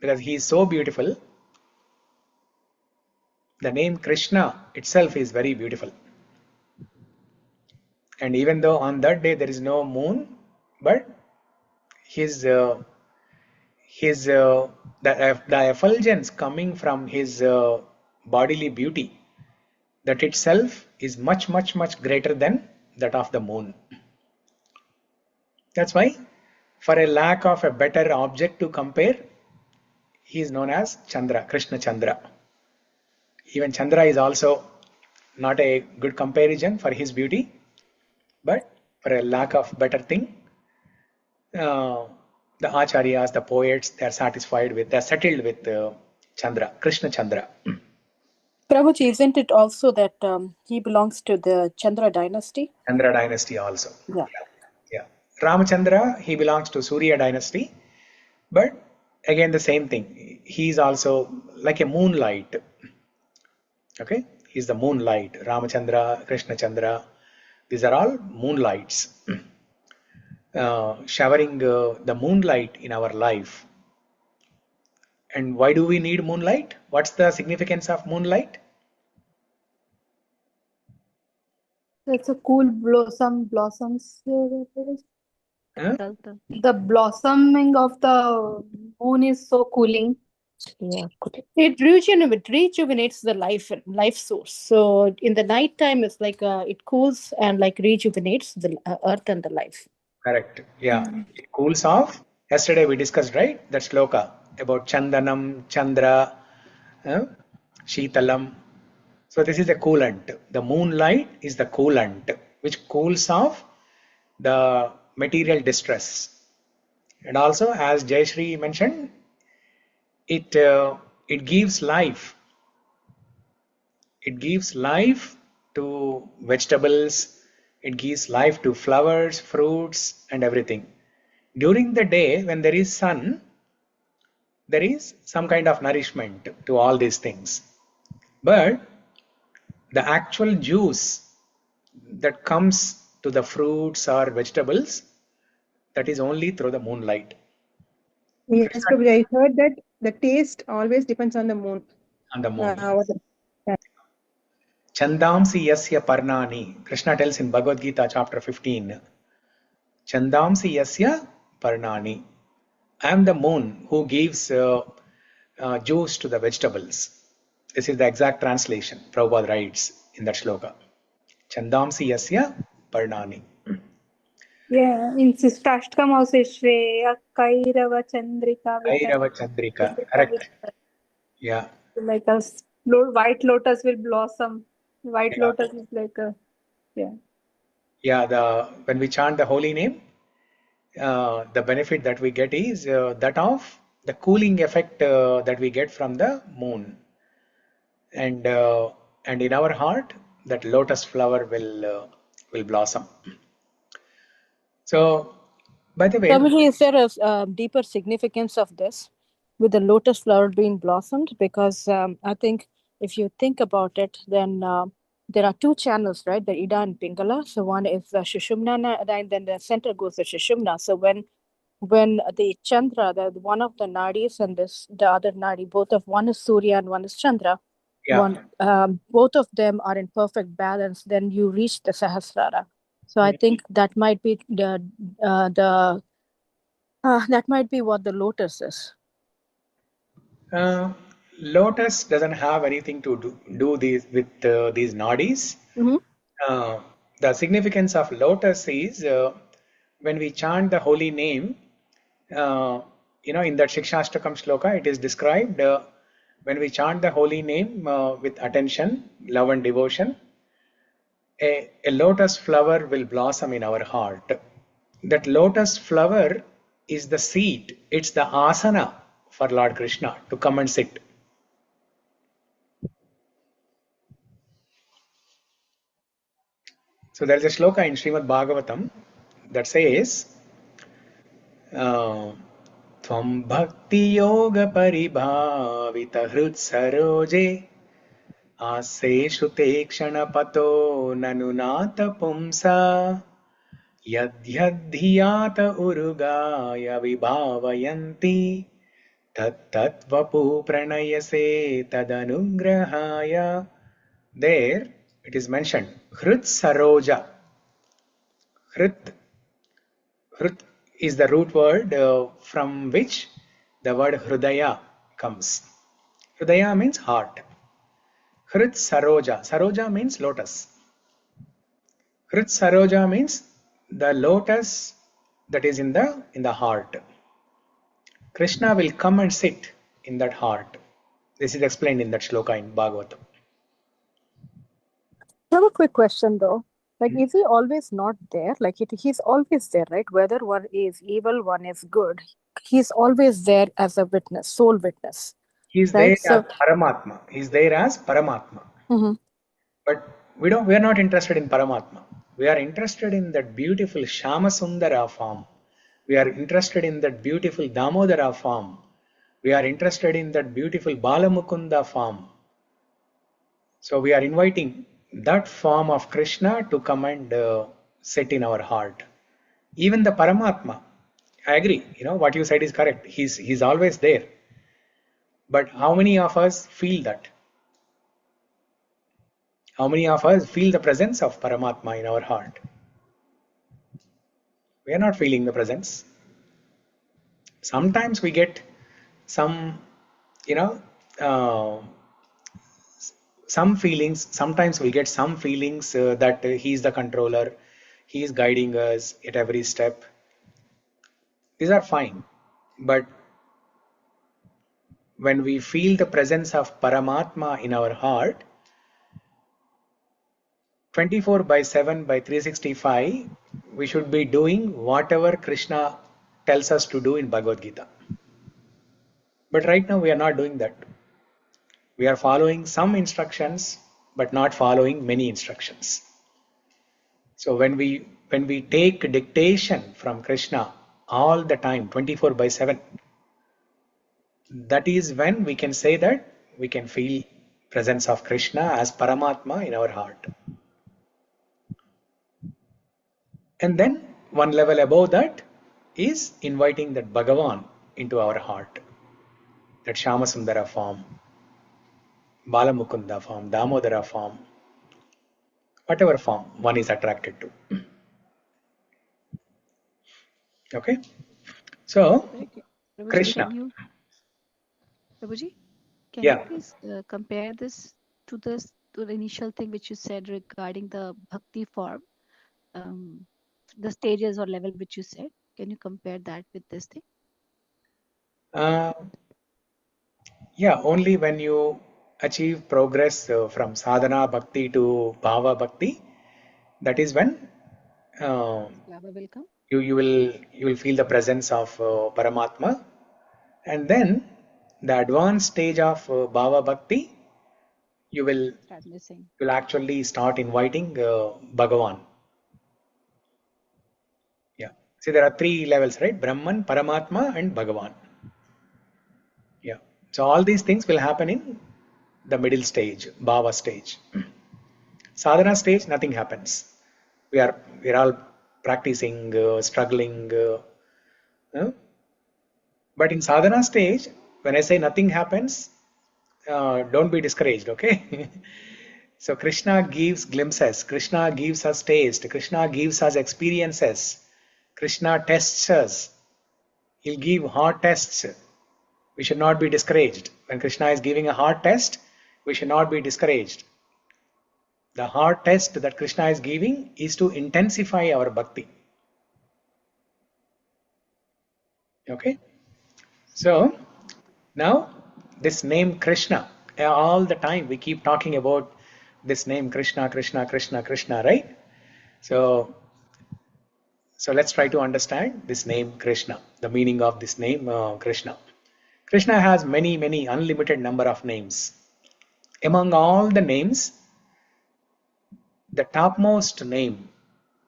Because he is so beautiful. The name Krishna itself is very beautiful. And even though on that day there is no moon, but the effulgence coming from his bodily beauty, that itself is much, much, much greater than that of the moon. That's why, for a lack of a better object to compare, he is known as Chandra, Krishna Chandra. Even Chandra is also not a good comparison for his beauty, but for a lack of better thing, the acharyas, the poets, they are settled with Chandra, Krishna Chandra. Prabhuji, isn't it also that he belongs to the Chandra dynasty? Chandra dynasty also. Yeah. Yeah. Ramachandra, he belongs to Surya dynasty, but again the same thing. He is also like a moonlight. Okay, he is the moonlight. Ramachandra, Krishna Chandra, these are all moonlights. Showering the moonlight in our life. And why do we need moonlight? What's the significance of moonlight? It's a cool blossoms. Huh? The blossoming of the moon is so cooling. Yeah. It rejuvenates the life source. So in the night time, it's like it cools and like rejuvenates the earth and the life. Correct. Yeah. It cools off. Yesterday we discussed, right? That sloka about Chandanam, Chandra, Sheetalam. So this is the coolant. The moonlight is the coolant which cools off the material distress. And also, as Jayashree mentioned, it gives life. It gives life to vegetables. It gives life to flowers, fruits, and everything. During the day, when there is sun, there is some kind of nourishment to all these things. But the actual juice that comes to the fruits or vegetables, that is only through the moonlight. Yes, Prabhuji, I heard that the taste always depends on the moon. On the moon. Chandamsi yasya parnani. Krishna tells in Bhagavad Gita chapter 15. Chandamsi yasya parnani. I am the moon who gives juice to the vegetables. This is the exact translation. Prabhupada writes. in that shloka. Chandamsi yasya parnani. Yeah, in Sistashtakam also Shreya Kairava Chandrika Kairava Chandrika, correct. Yeah. Like a white lotus will blossom. White Yeah. lotus is like a, yeah. Yeah, when we chant the holy name, the benefit that we get is that of the cooling effect that we get from the moon. And in our heart, that lotus flower will blossom. So, by the way, Prabhuji, is there a deeper significance of this with the lotus flower being blossomed? Because I think if you think about it, then there are two channels, right? The Ida and Pingala. So one is the Sushumna, and then the center goes to Sushumna. So when the Chandra, one of the nadis and the other nadi, one is Surya and one is Chandra. yeah. Both of them are in perfect balance. Then you reach the Sahasrara. So I think that might be that might be what the lotus is. Lotus doesn't have anything to do these with these nadis. The significance of lotus is when we chant the holy name, in that Shikshashtakam shloka, it is described when we chant the holy name with attention, love and devotion, a lotus flower will blossom in our heart. That lotus flower is the seat, it's the asana for Lord Krishna to come and sit. So there is a shloka in Srimad Bhagavatam that says, Tvam bhakti yoga paribhavita hrut saroje aseshu te kshana pato nanunata pumsa yadhyadhyata urugaya vibhavayanti tat vapu pranayase tadanugrahaya. There it is mentioned, Hrut Saroja. Hrut is the root word from which the word Hrudaya comes. Hrudaya means heart. Hrut Saroja. Saroja means lotus. Hrut Saroja means the lotus that is in the heart. Krishna will come and sit in that heart. This is explained in that shloka in Bhagavatam. I have a quick question though. Like, is he always not there? Like, he's always there, right? Whether one is evil, one is good. He's always there as a witness, sole witness. He is right? there as Paramatma. He is there as Paramatma. But we are not interested in Paramatma. We are interested in that beautiful Shyamasundara form. We are interested in that beautiful Damodara form. We are interested in that beautiful Balamukunda form. So we are inviting that form of Krishna to come and sit in our heart. Even the Paramatma, I agree, what you said is correct. He's always there. But how many of us feel that? How many of us feel the presence of Paramatma in our heart? We are not feeling the presence. Sometimes we get some feelings. Sometimes we get some feelings that he is the controller, he is guiding us at every step. These are fine. But when we feel the presence of Paramatma in our heart, 24/7 by 365, we should be doing whatever Krishna tells us to do in Bhagavad Gita. But right now we are not doing that. We are following some instructions, but not following many instructions. So when we take dictation from Krishna all the time, 24/7, that is when we can say that we can feel presence of Krishna as Paramatma in our heart. And then one level above that is inviting that Bhagavan into our heart, that Shyamasundara form, Balamukunda form, Damodara form, whatever form one is attracted to. Okay? So, Krishna. Prabhuji, can Yeah. you please compare this to the to the initial thing which you said regarding the bhakti form, the stages or level which you said. Can you compare that with this thing? Yeah, only when you achieve progress from sadhana bhakti to bhava bhakti, that is when Lava will come. you will feel the presence of Paramatma, and then the advanced stage of bhava bhakti, you will Start missing. actually start inviting Bhagavan. Yeah. See, there are three levels, right? Brahman, Paramatma, and Bhagavan. Yeah. So all these things will happen in the middle stage, bhava stage. Sadhana stage, nothing happens. We're all practicing, struggling. But in sadhana stage, when I say nothing happens, don't be discouraged, okay? So Krishna gives glimpses, Krishna gives us taste, Krishna gives us experiences, Krishna tests us. He'll give hard tests. We should not be discouraged. When Krishna is giving a hard test, we should not be discouraged. The hard test that Krishna is giving is to intensify our bhakti. Okay? So, now this name Krishna, all the time we keep talking about this name Krishna, Krishna, Krishna, Krishna, right? So let's try to understand this name Krishna, the meaning of this name Krishna. Krishna has many, many unlimited number of names. Among all the names, the topmost name,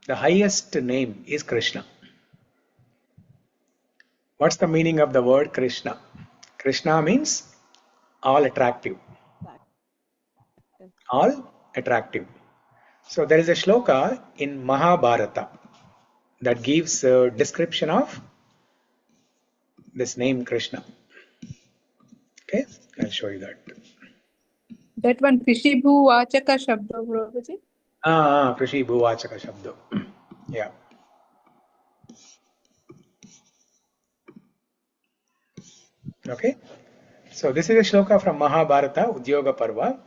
the highest name is Krishna. What's the meaning of the word Krishna? Krishna means all attractive. All attractive. So there is a shloka in Mahabharata that gives a description of this name Krishna. Okay, I'll show you that. That one, Krishi Bhu Vachaka Shabda, Prabhuji. Krishi Bhuvachaka Shabdo. Yeah. Okay. So this is a shloka from Mahabharata, Udyoga Parva.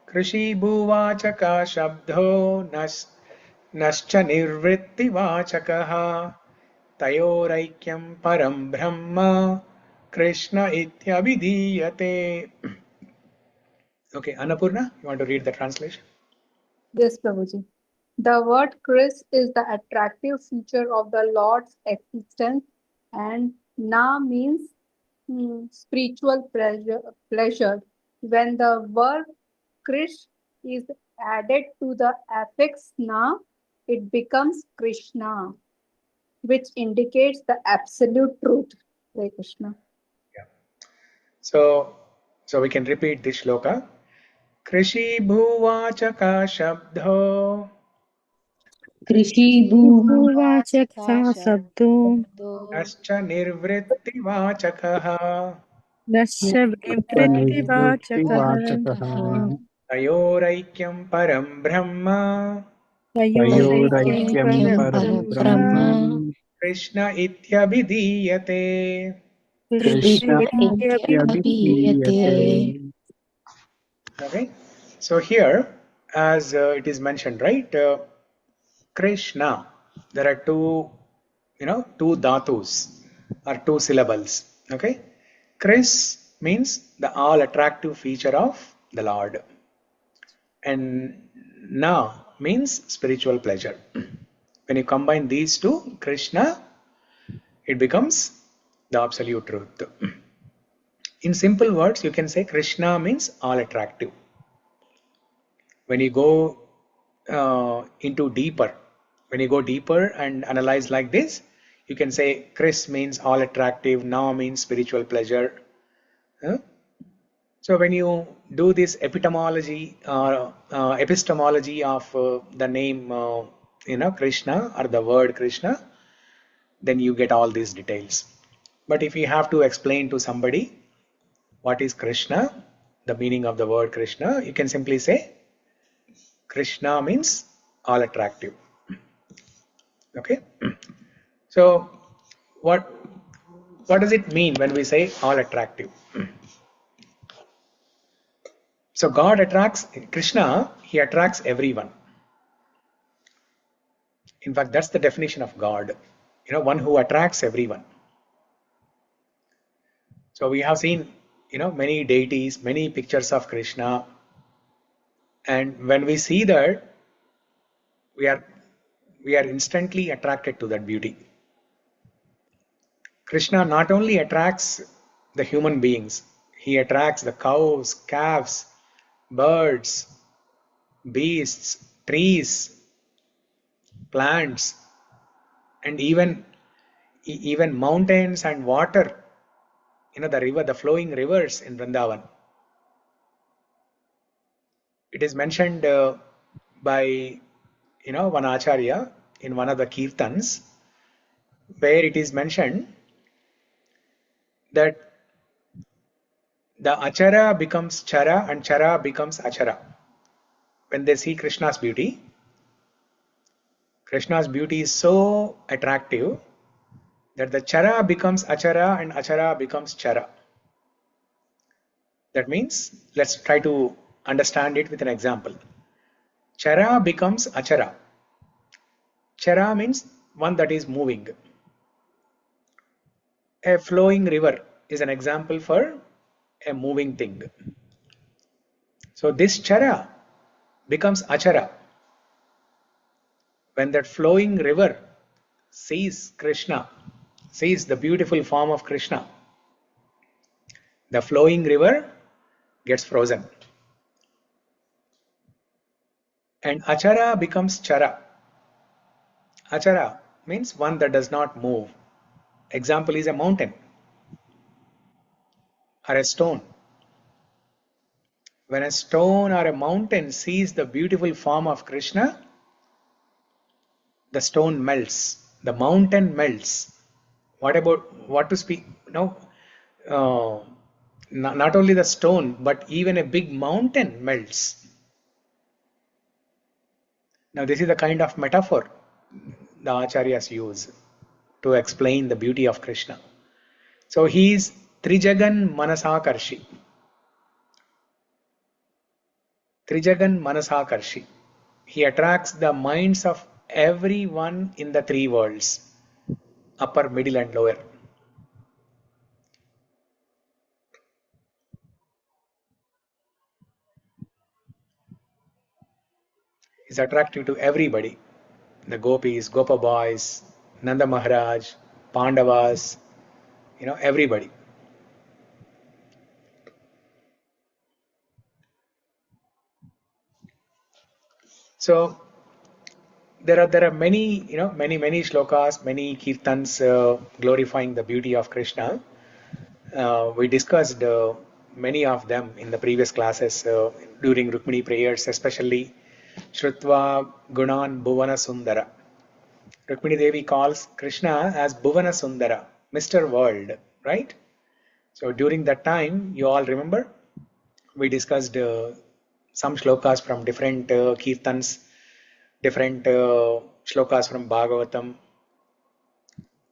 Krishi Bhuvachaka Shabdo Nascha Nirvritti Vachakaha Tayoraikyam Param Brahma Krishna Ityabhidhiyate. Okay, Annapurna, you want to read the translation? Yes, Prabhuji. The word Kris is the attractive feature of the Lord's existence, and Na means spiritual pleasure. When the word Krish is added to the affix Na, it becomes Krishna, which indicates the absolute truth. Hare Krishna. Yeah. So we can repeat this shloka. Krishi Bhuvachaka Shabdo Krishi Bhuvachaka sabdo Nascha Nirvritti Vachakaha nasya vimpritti vachakaha Tayoraikyam Param Brahma tayoraikyam Tayoraikyam param Parabrahma Krishna Ityabhidhiyate. Krishna Krishna Ityabhidhiyate. Okay, so here, as it is mentioned, right? Krishna. There are two dhatus or two syllables. Okay, Kris means the all attractive feature of the Lord, and Na means spiritual pleasure. When you combine these two, Krishna, it becomes the absolute truth. In simple words, you can say Krishna means all attractive. When you go into deeper, when you go deeper and analyze like this, you can say Kris means all attractive, Na means spiritual pleasure. So when you do this epistemology of the name Krishna or the word Krishna, then you get all these details. But if you have to explain to somebody what is Krishna, the meaning of the word Krishna, you can simply say Krishna means all attractive. Okay. So what does it mean when we say all attractive? So God attracts, Krishna, he attracts everyone. In fact, that's the definition of God. One who attracts everyone. So we have seen, many deities, many pictures of Krishna. And when we see that, we are instantly attracted to that beauty. Krishna not only attracts the human beings, he attracts the cows, calves, birds, beasts, trees, plants, and even mountains and water. The river, the flowing rivers in Vrindavan. It is mentioned by one acharya in one of the kirtans, where it is mentioned that the achara becomes chara and chara becomes achara. When they see Krishna's beauty is so attractive that the chara becomes achara and achara becomes chara. That means, let's try to understand it with an example. Chara becomes achara. Chara means one that is moving. A flowing river is an example for a moving thing. So this chara becomes achara when that flowing river sees Krishna, sees the beautiful form of Krishna. The flowing river gets frozen. And achara becomes chara. Achara means one that does not move. Example is a mountain or a stone. When a stone or a mountain sees the beautiful form of Krishna, the stone melts, the mountain melts. What to speak? No, not only the stone, but even a big mountain melts. Now this is the kind of metaphor the acharyas use to explain the beauty of Krishna. So he is Trijagan Manasakarshi. Trijagan Manasakarshi. He attracts the minds of everyone in the three worlds, upper, middle and lower. Is attractive to everybody. The gopis, Gopa boys, Nanda Maharaj, Pandavas, everybody. So there are many, many shlokas, many kirtans glorifying the beauty of Krishna. We discussed many of them in the previous classes during Rukmini prayers, especially Shrutva Gunan Bhuvana Sundara. Rukmini Devi calls Krishna as Bhuvana Sundara, Mr. World, right? So during that time, you all remember, we discussed some shlokas from different kirtans, different shlokas from Bhagavatam,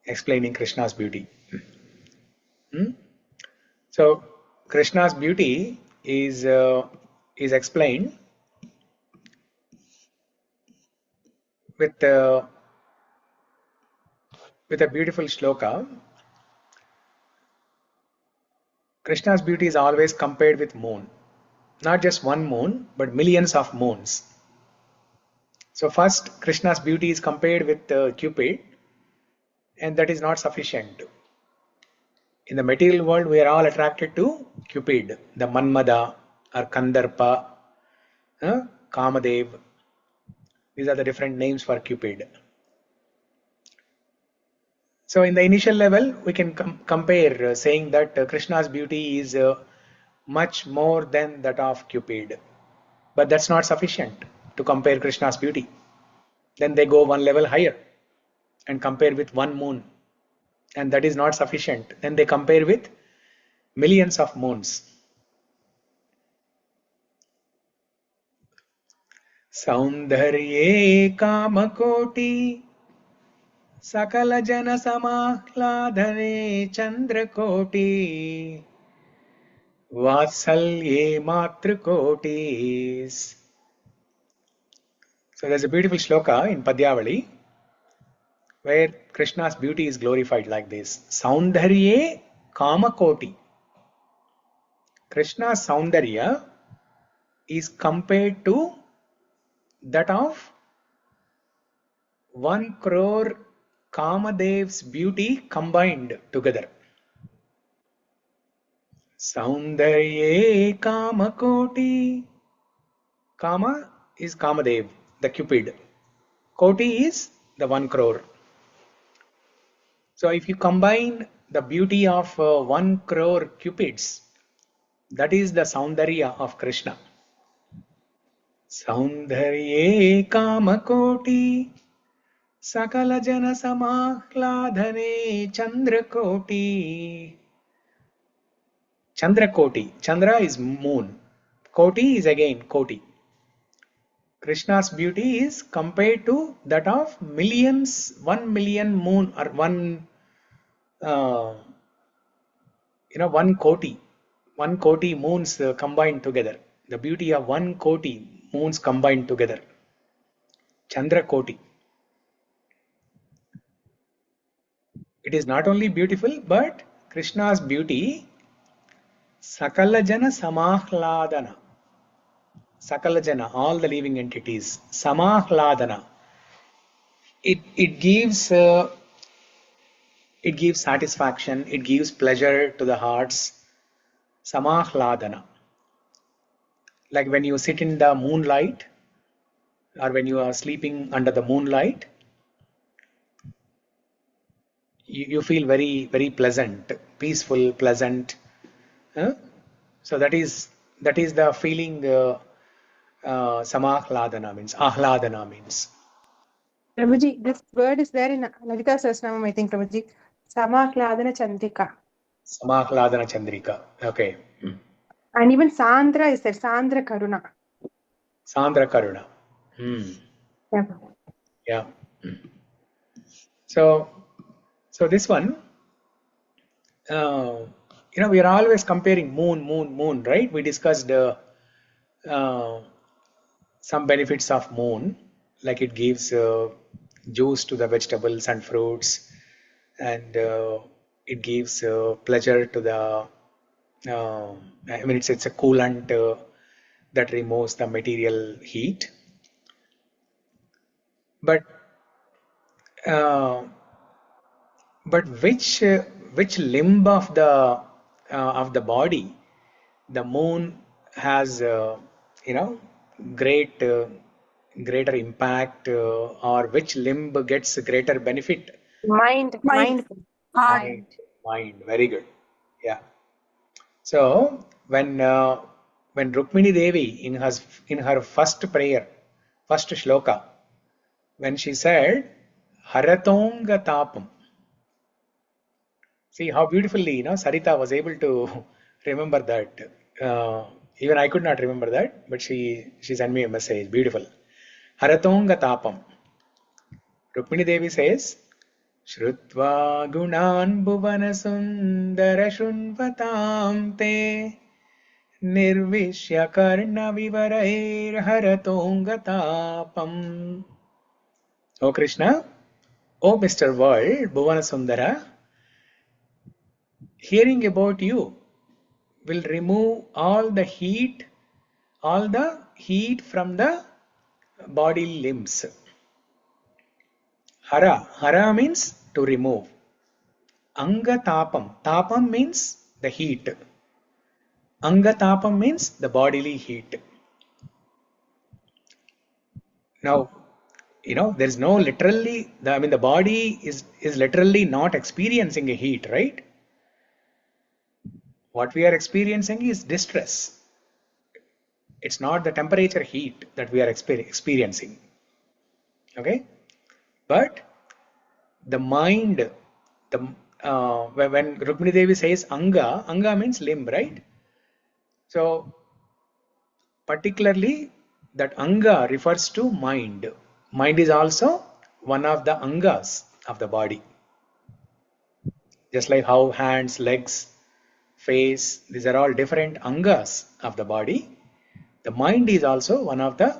explaining Krishna's beauty. So Krishna's beauty is explained with a beautiful shloka. Krishna's beauty is always compared with moon. Not just one moon, but millions of moons. So first, Krishna's beauty is compared with Cupid, and that is not sufficient. In the material world, we are all attracted to Cupid, the Manmada or Kandarpa, Kamadev. These are the different names for Cupid. So in the initial level, we can compare saying that Krishna's beauty is much more than that of Cupid. But that's not sufficient to compare Krishna's beauty. Then they go one level higher and compare with one moon. And that is not sufficient. Then they compare with millions of moons. Saundarye kamakoti sakala jana samahladane chandrakoti Vatsalye matrukotis. So there's a beautiful shloka in Padyavali where Krishna's beauty is glorified like this. Saundarye kamakoti. Krishna's saundarya is compared to that of 1 crore Kamadev's beauty combined together. Saundarye kamakoti. Kama is Kamadev, the Cupid. Koti is the 1 crore. So if you combine the beauty of 1 crore Cupids, that is the Saundarya of Krishna. Saundarye kamakoti sakala jana samahladhane chandrakoti. Chandrakoti. Chandra is moon. Koti is again Koti. Krishna's beauty is compared to that of millions, 1 million moon or 1 koti. 1 koti moons combined together. The beauty of 1 koti moons combined together. Chandra Koti. It is not only beautiful, but Krishna's beauty, Sakala Jana Samahladana. Sakala Jana, all the living entities. Samahladana. It gives satisfaction, it gives pleasure to the hearts. Samahladana. Like when you sit in the moonlight or when you are sleeping under the moonlight, you feel very, very pleasant, peaceful, pleasant. So that is the feeling samahladana means, ahladana means. Prabhuji, this word is there in Lalita Sahasranamam, I think, Prabhuji. Samahladana Chandrika. Samahladana Chandrika. Okay. And even Sandra is there, Sandra Karuna. Sandra Karuna. Yeah. Yeah. So this one, we are always comparing moon, right? We discussed some benefits of moon, like it gives juice to the vegetables and fruits, and it gives pleasure to the, it's a coolant that removes the material heat. But which limb of the body the moon has greater impact, or which limb gets greater benefit? Mind. Very good. Yeah. So when Rukmini Devi in her first prayer, first shloka, when she said Haratonga Tapam, see how beautifully Sarita was able to remember that. Even I could not remember that, but she sent me a message. Beautiful. Haratonga Tapam. Rukmini Devi says, Shrutva gunan bhuvana sundara shunvatam te nirvishya karna vivarair haratonga tapam. O Krishna, O Mr. World, Bhuvana Sundara, hearing about you will remove all the heat from the body limbs. Hara means to remove. Anga tapam. Tapam means the heat. Anga tapam means the bodily heat. Now, there is no literally, the body is literally not experiencing a heat, right? What we are experiencing is distress. It's not the temperature heat that we are experiencing. Okay? But the mind, when Rukmini Devi says Anga means limb, right? So, particularly that Anga refers to mind. Mind is also one of the Angas of the body. Just like how hands, legs, face, these are all different angas of the body. The mind is also one of the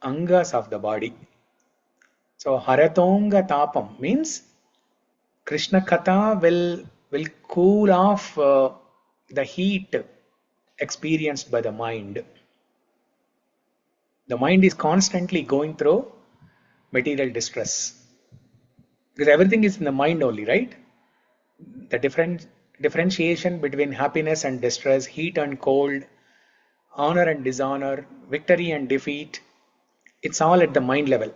angas of the body. So haratonga tapam means Krishna Katha will cool off the heat experienced by the mind. The mind is constantly going through material distress. Because everything is in the mind only, right? The differentiation between happiness and distress, heat and cold, honor and dishonor, victory and defeat, it's all at the mind level.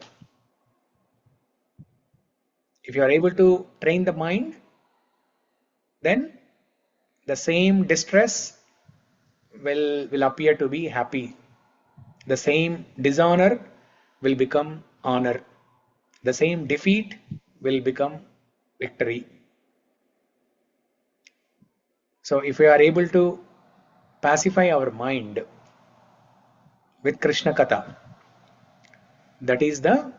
If you are able to train the mind, then the same distress will appear to be happy. The same dishonor will become honor. The same defeat will become victory. So if we are able to pacify our mind with Krishna Katha, that is the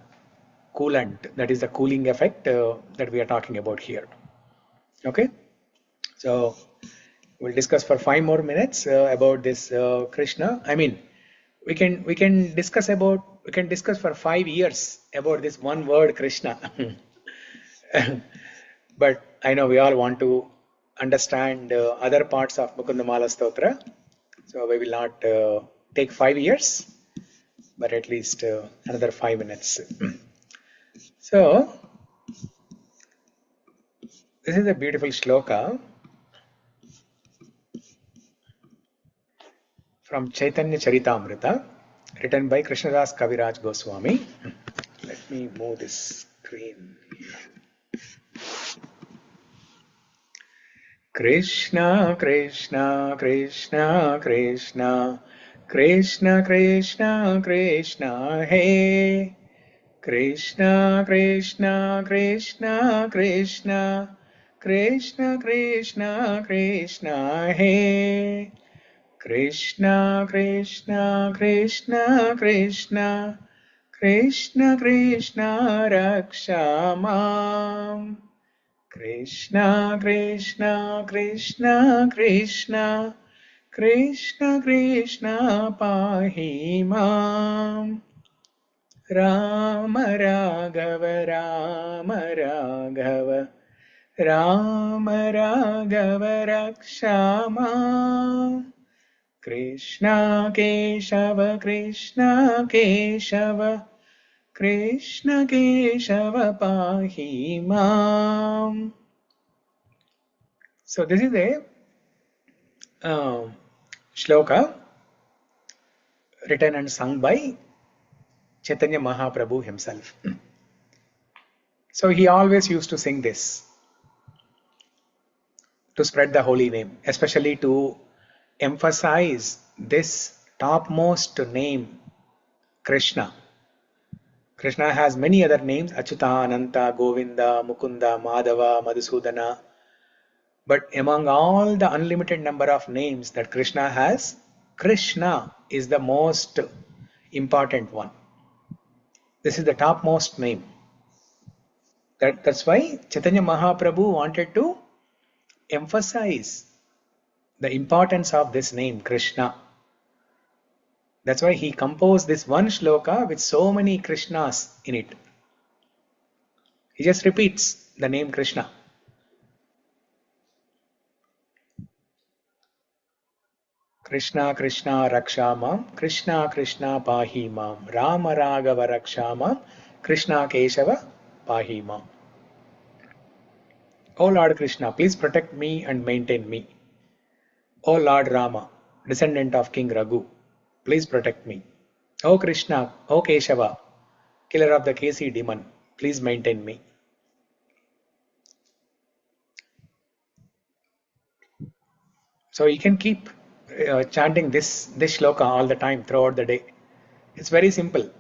coolant, that is the cooling effect that we are talking about here. Okay, so we'll discuss for 5 more minutes about this Krishna. I mean, we can discuss for 5 years about this one word Krishna. But I know we all want to understand other parts of Mukunda-Mālā-Stotra, so we will not take 5 years, but at least another 5 minutes. So this is a beautiful shloka from Chaitanya Charitamrita, written by Krishnadas Kaviraj Goswami. Let me move this screen. Krishna, Krishna, Krishna, Krishna, Krishna, Krishna, Krishna, Hey. Krishna, Krishna, Krishna, Krishna, Krishna, Krishna, Krishna, Hey. Krishna, Krishna, Krishna, Krishna, Krishna, Krishna, Raksha Mam. Krishna, Krishna, Krishna, Krishna, Krishna, Krishna, Pahi Mam. Rama Raghava, Rama Raghava, Rama Raghava, Raksha Mam. Krishna Keshava, Krishna Keshava, Krishna Keshava, Pahi Mam. So this is a shloka written and sung by Chaitanya Mahaprabhu himself. So he always used to sing this to spread the holy name, especially to emphasize this topmost name, Krishna. Krishna has many other names, Achyuta, Ananta, Govinda, Mukunda, Madhava, Madhusudana. But among all the unlimited number of names that Krishna has, Krishna is the most important one. This is the topmost name. That's why Chaitanya Mahaprabhu wanted to emphasize the importance of this name, Krishna. That's why he composed this one shloka with so many Krishnas in it. He just repeats the name Krishna. Krishna, Krishna, Raksha Mam, Krishna, Krishna, Pahi Mam, Rama Raghava Raksha Mam, Krishna Keshava, Pahi Mam. O Lord Krishna, please protect me and maintain me. O Lord Rama, descendant of King Raghu, please protect me. O Krishna, O Keshava, killer of the Kesi demon, please maintain me. So you can keep chanting this shloka all the time throughout the day. It's very simple.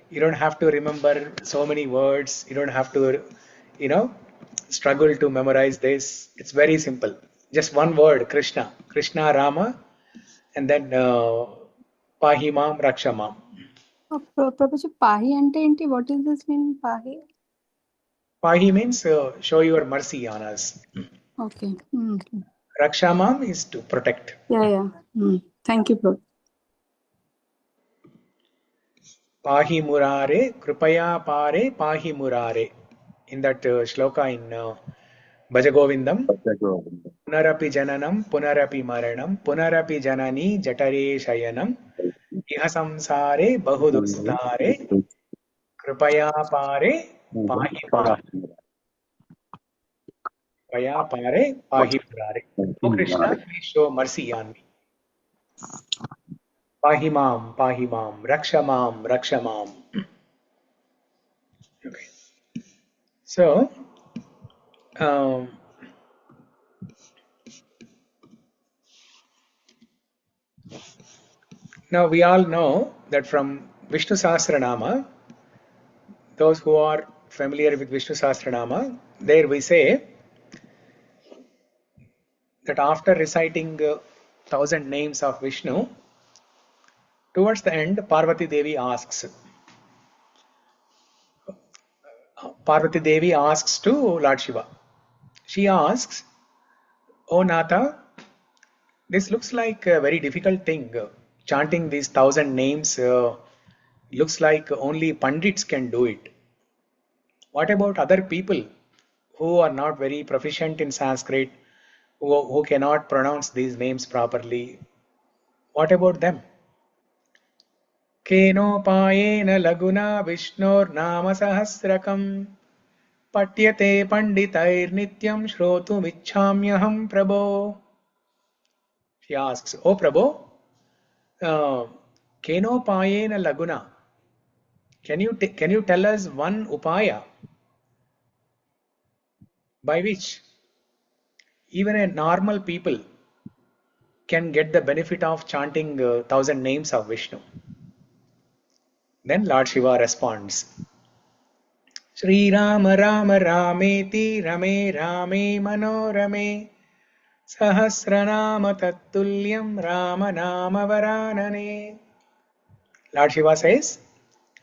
You don't have to remember so many words. You don't have to, struggle to memorize this. It's very simple. Just one word, Krishna. Krishna, Rama, and then Pahimam, Rakshamam. Prabhuji, Pahi ante enti, what does this mean, Pahi? Pahi means show your mercy on us. Okay. Rakshamam is to protect. Yeah. Thank you, Prabhu. Pahi murare, kripaya pare, pahi murare. In that shloka in Bhajagovindam, punarapi jananam, punarapi maranam, punarapi janani jatare shayanam, iha samsare bahudustare, kripaya pare, pahi murare. Kripaya pare, pahi murare. O Krishna, please show mercy on me. Pahimam, rakshamam, rakshamam. Okay. So, now we all know that from Vishnu Sahasranama, those who are familiar with Vishnu Sahasranama, there we say that after reciting 1000 names of Vishnu, towards the end, Parvati Devi asks to Lord Shiva. She asks, "Oh Natha, this looks like a very difficult thing. Chanting these 1000 names looks like only Pandits can do it. What about other people who are not very proficient in Sanskrit, who cannot pronounce these names properly? What about them?" Kenopayena laguna Vishnor-nama sahasrakam patyate panditair nityam shrotumichhamyaham prabho. She asks, "Oh Prabhu, Kenopayena laguna, can you tell us one upaya by which even a normal people can get the benefit of chanting 1000 names of Vishnu?" Then Lord Shiva responds, "Shri Rama Rama Rameti Rame Rame Manorame Sahasranama Tattulyam Rama Nama Varanane." Lord Shiva says,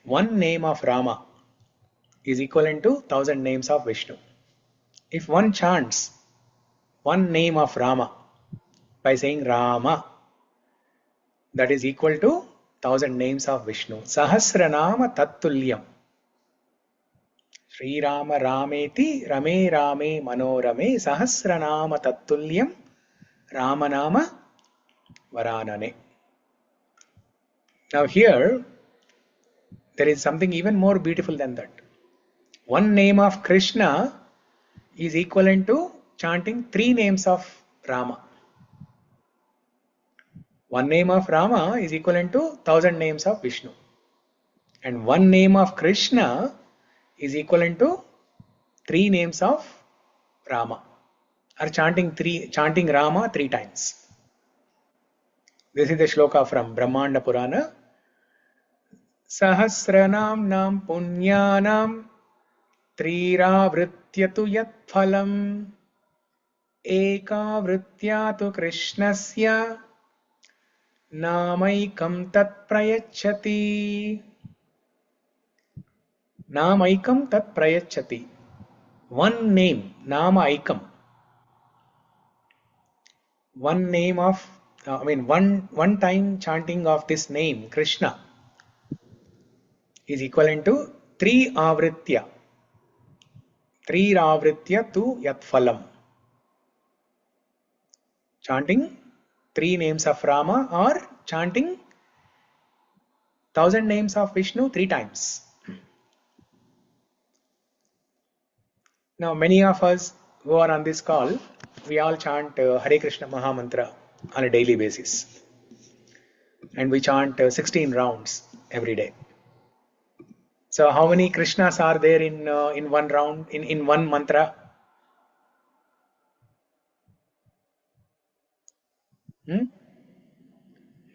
one name of Rama is equivalent to 1000 names of Vishnu. If one chants one name of Rama by saying Rama, that is equal to 1000 names of Vishnu. Sahasranama Tattulyam. Shri Rama Rameti Rame Rame Manorame Sahasranama Tattulyam Ramanama Varanane. Now here there is something even more beautiful than that. One name of Krishna is equivalent to chanting 3 names of Rama. One name of Rama is equivalent to 1000 names of Vishnu. And one name of Krishna is equivalent to 3 names of Rama. Or chanting Rama 3 times. This is the shloka from Brahmanda Purana. Sahasranam nam punyanam trirāvrityatu yat phalam ekāvrityatu krishnasya namaikam tat prayachati. Namaikam tat prayachati. One name, Namaikam. One name of, one time chanting of this name, Krishna, is equivalent to 3 avritya. 3 avritya tu yat phalam. Chanting 3 names of Rama or chanting 1000 names of Vishnu 3 times. Now many of us who are on this call, we all chant Hare Krishna Maha Mantra on a daily basis. And we chant 16 rounds every day. So how many Krishnas are there in one round, in one mantra?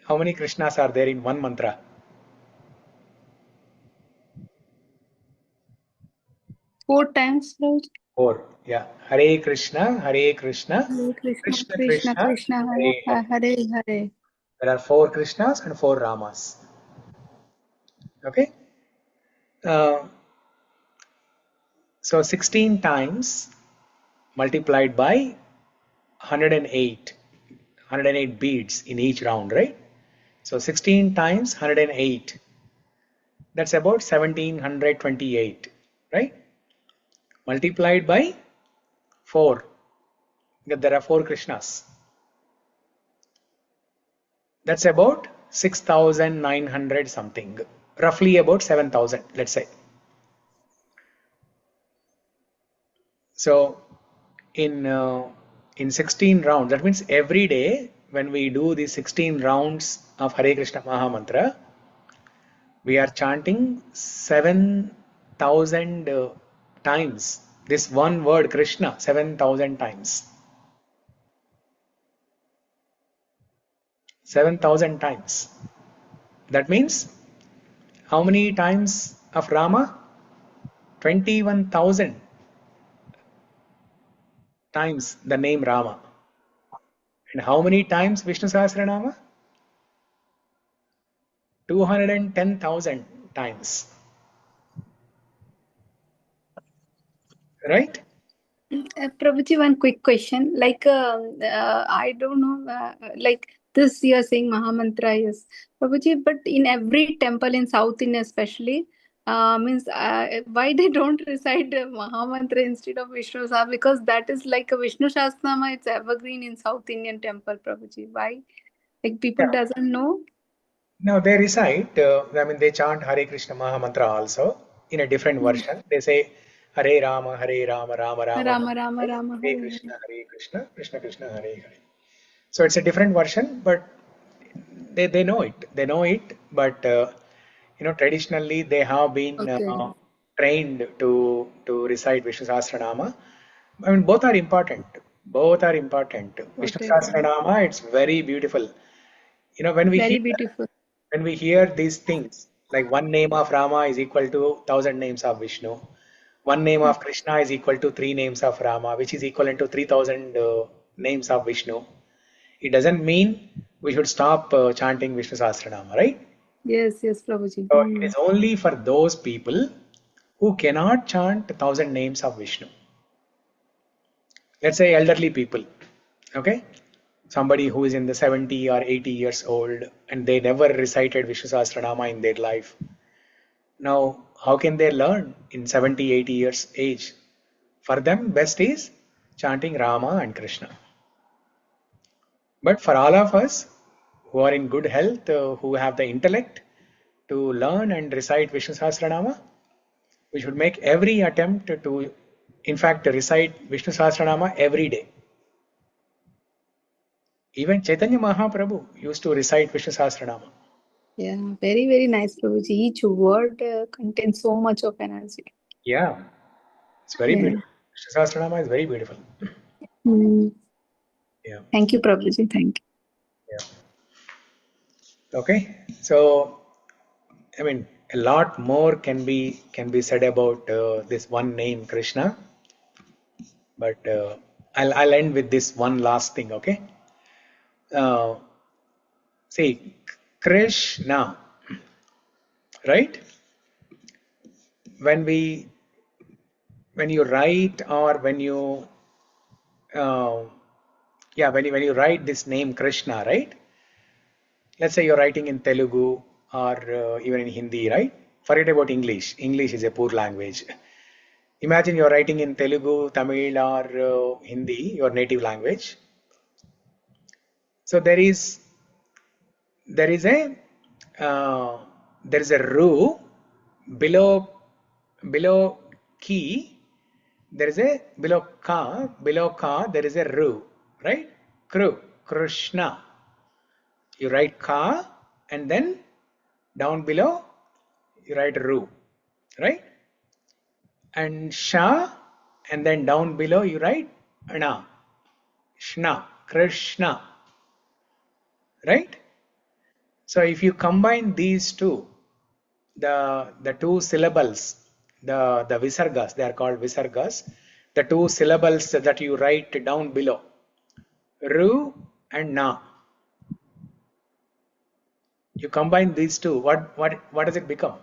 How many Krishnas are there in one mantra? 4 times, Lord. 4. Yeah. Hare Krishna, Hare Krishna, Krishna, Krishna Krishna Krishna, Krishna, Hare Hare. Hare Hare. There are 4 Krishnas and 4 Ramas. Okay. So 16 times multiplied by 108 beads in each round, right? So 16 times 108, that's about 1728, right? Multiplied by 4, because there are 4 Krishnas. That's about 6,900 something, roughly about 7,000, let's say. So in 16 rounds, that means every day when we do the 16 rounds of Hare Krishna Maha Mantra, we are chanting 7,000 times this one word Krishna, 7,000 times. 7,000 times. That means how many times of Rama? 21,000 times the name Rama. And how many times Vishnu Sahasranama? 210,000 times. Right? Prabhuji, one quick question. I don't know, like this you are saying Mahamantra is Prabhuji, but in every temple in South India especially, why they don't recite Mahamantra instead of Vishnu Sahasranama? Because that is like a Vishnu Sahasranama, it's evergreen in South Indian temple, Prabhuji. Why? Like people doesn't know? No, they recite, they chant Hare Krishna Maha Mantra also in a different version. They say Hare Rama, Rama Rama, Rama, Hare Krishna, Krishna Krishna, Hare Hare. So it's a different version, but they know it. They know it, but traditionally they have been trained to recite Vishnu Sahasranama. Both are important. Both are important. Vishnu Sahasranama, it's very beautiful. When we hear these things, like one name of Rama is equal to 1,000 names of Vishnu, one name of Krishna is equal to 3 names of Rama, which is equivalent to 3,000 names of Vishnu. It doesn't mean we should stop chanting Vishnu Sahasranama, right? Yes, Prabhuji. So it is only for those people who cannot chant 1,000 names of Vishnu. Let's say elderly people, okay? Somebody who is in the 70 or 80 years old and they never recited Vishnu Sahasranama in their life. Now, how can they learn in 70, 80 years age? For them, best is chanting Rama and Krishna. But for all of us who are in good health, who have the intellect to learn and recite Vishnu Sahasranama, we should make every attempt to, in fact, recite Vishnu Sahasranama every day. Even Chaitanya Mahaprabhu used to recite Vishnu Sahasranama. Yeah, very, very nice, Prabhuji. Each word contains so much of energy. Yeah, it's very beautiful. Vishnu Sahasranama is very beautiful. Yeah. Thank you, Prabhuji. Thank you. Yeah. Okay, so a lot more can be said about this one name Krishna, but I'll end with this one last thing. Okay, see, Krishna, right? When you write or when you when you write this name Krishna, right? Let's say you're writing in Telugu or even in Hindi, right? Forget about English. English is a poor language. Imagine you're writing in Telugu, Tamil or Hindi, your native language. So there is a ru below ki. There is a below ka there is a ru, right? Krishna. You write ka and then down below you write ru, right? And sha, and then down below you write na, shna, Krishna, right? So if you combine these two, the two syllables, the visargas, they are called visargas, the two syllables that you write down below, ru and na. You combine these two, what does it become?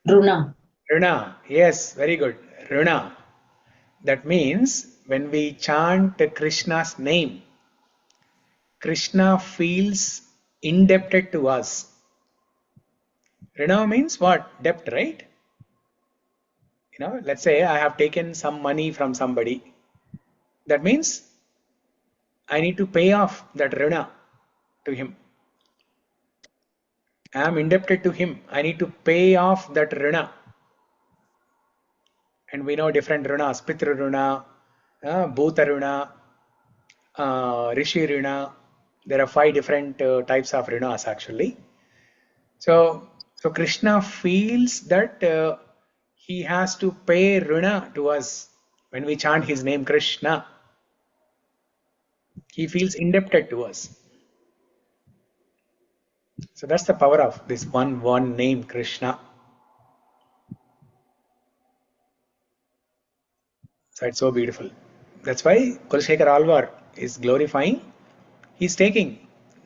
Runa. Runa. Yes, very good. Runa. That means when we chant Krishna's name, Krishna feels indebted to us. Rina means what? Debt, right? Let's say I have taken some money from somebody. That means I need to pay off that Rina to him. I am indebted to him. I need to pay off that Rina. And we know different Rinas: Pitru Rina, Bhuta Rina, Rishi Rina. There are 5 different types of Rinas actually. So Krishna feels that he has to pay Rina to us when we chant his name Krishna. He feels indebted to us. So that's the power of this one name Krishna. So it's so beautiful. That's why Kulashekar Alvar is glorifying. He's taking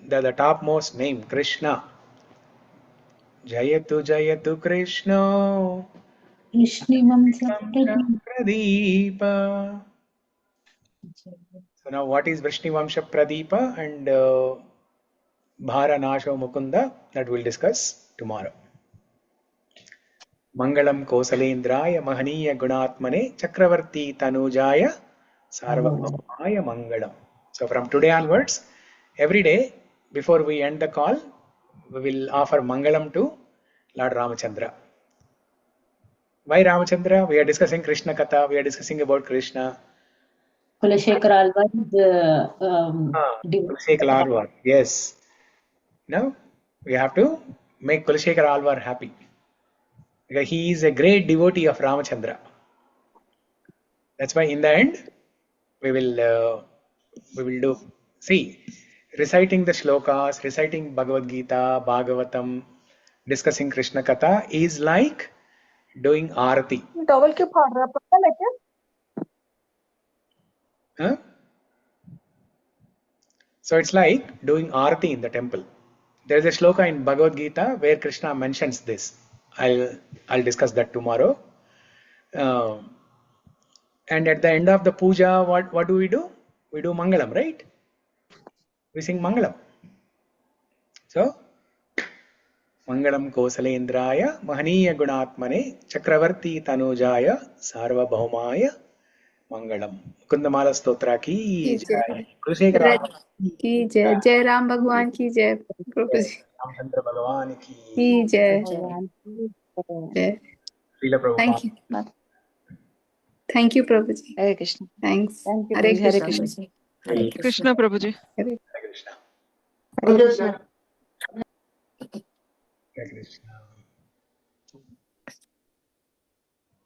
the topmost name Krishna. Jayatu jayatu Krishna. Śrīnivās śa-pradīpah. So now what is Vrsni śa-pradīpah and bhāra-nāśo Mukunda? That we'll discuss tomorrow. Mangalam Kosalendraya Mahaniya Gunatmane Chakravarti Tanujaya Sarvabhaumaya Mangalam. So from today onwards, every day before we end the call, we will offer Mangalam to Lord Ramachandra. Why Ramachandra? We are discussing Krishna Katha, we are discussing about Krishna. Kulashekar Alvar is Kulashekar Alvar, yes. Now we have to make Kulashekar Alvar happy. Because he is a great devotee of Ramachandra. That's why in the end we will do, see, reciting the shlokas, reciting Bhagavad Gita, Bhagavatam, discussing Krishna Katha is like doing Arati. Huh? So it's like doing Arati in the temple. There is a shloka in Bhagavad Gita where Krishna mentions this. I'll discuss that tomorrow. And at the end of the puja, what do? We do Mangalam, right? We sing Mangalam. So, Mangalam Kosalendraya Mahaniya Gunatmane Chakravarti Tanujaya Sarvabhaumaya Mangalam. Mukunda-Mālā-Stotra ki jai. की जय जय राम भगवान की जय प्रभु जी Ramchandra Bhagavan की जय जय Srila Prabhupada. Thank you Prabhu ji. Hare Krishna. Thanks. Thank you, Hare Prabhuji. Hare Krishna. Krishna. Hare Krishna Prabhuji. Hare Krishna. Hare Krishna. Hare Krishna.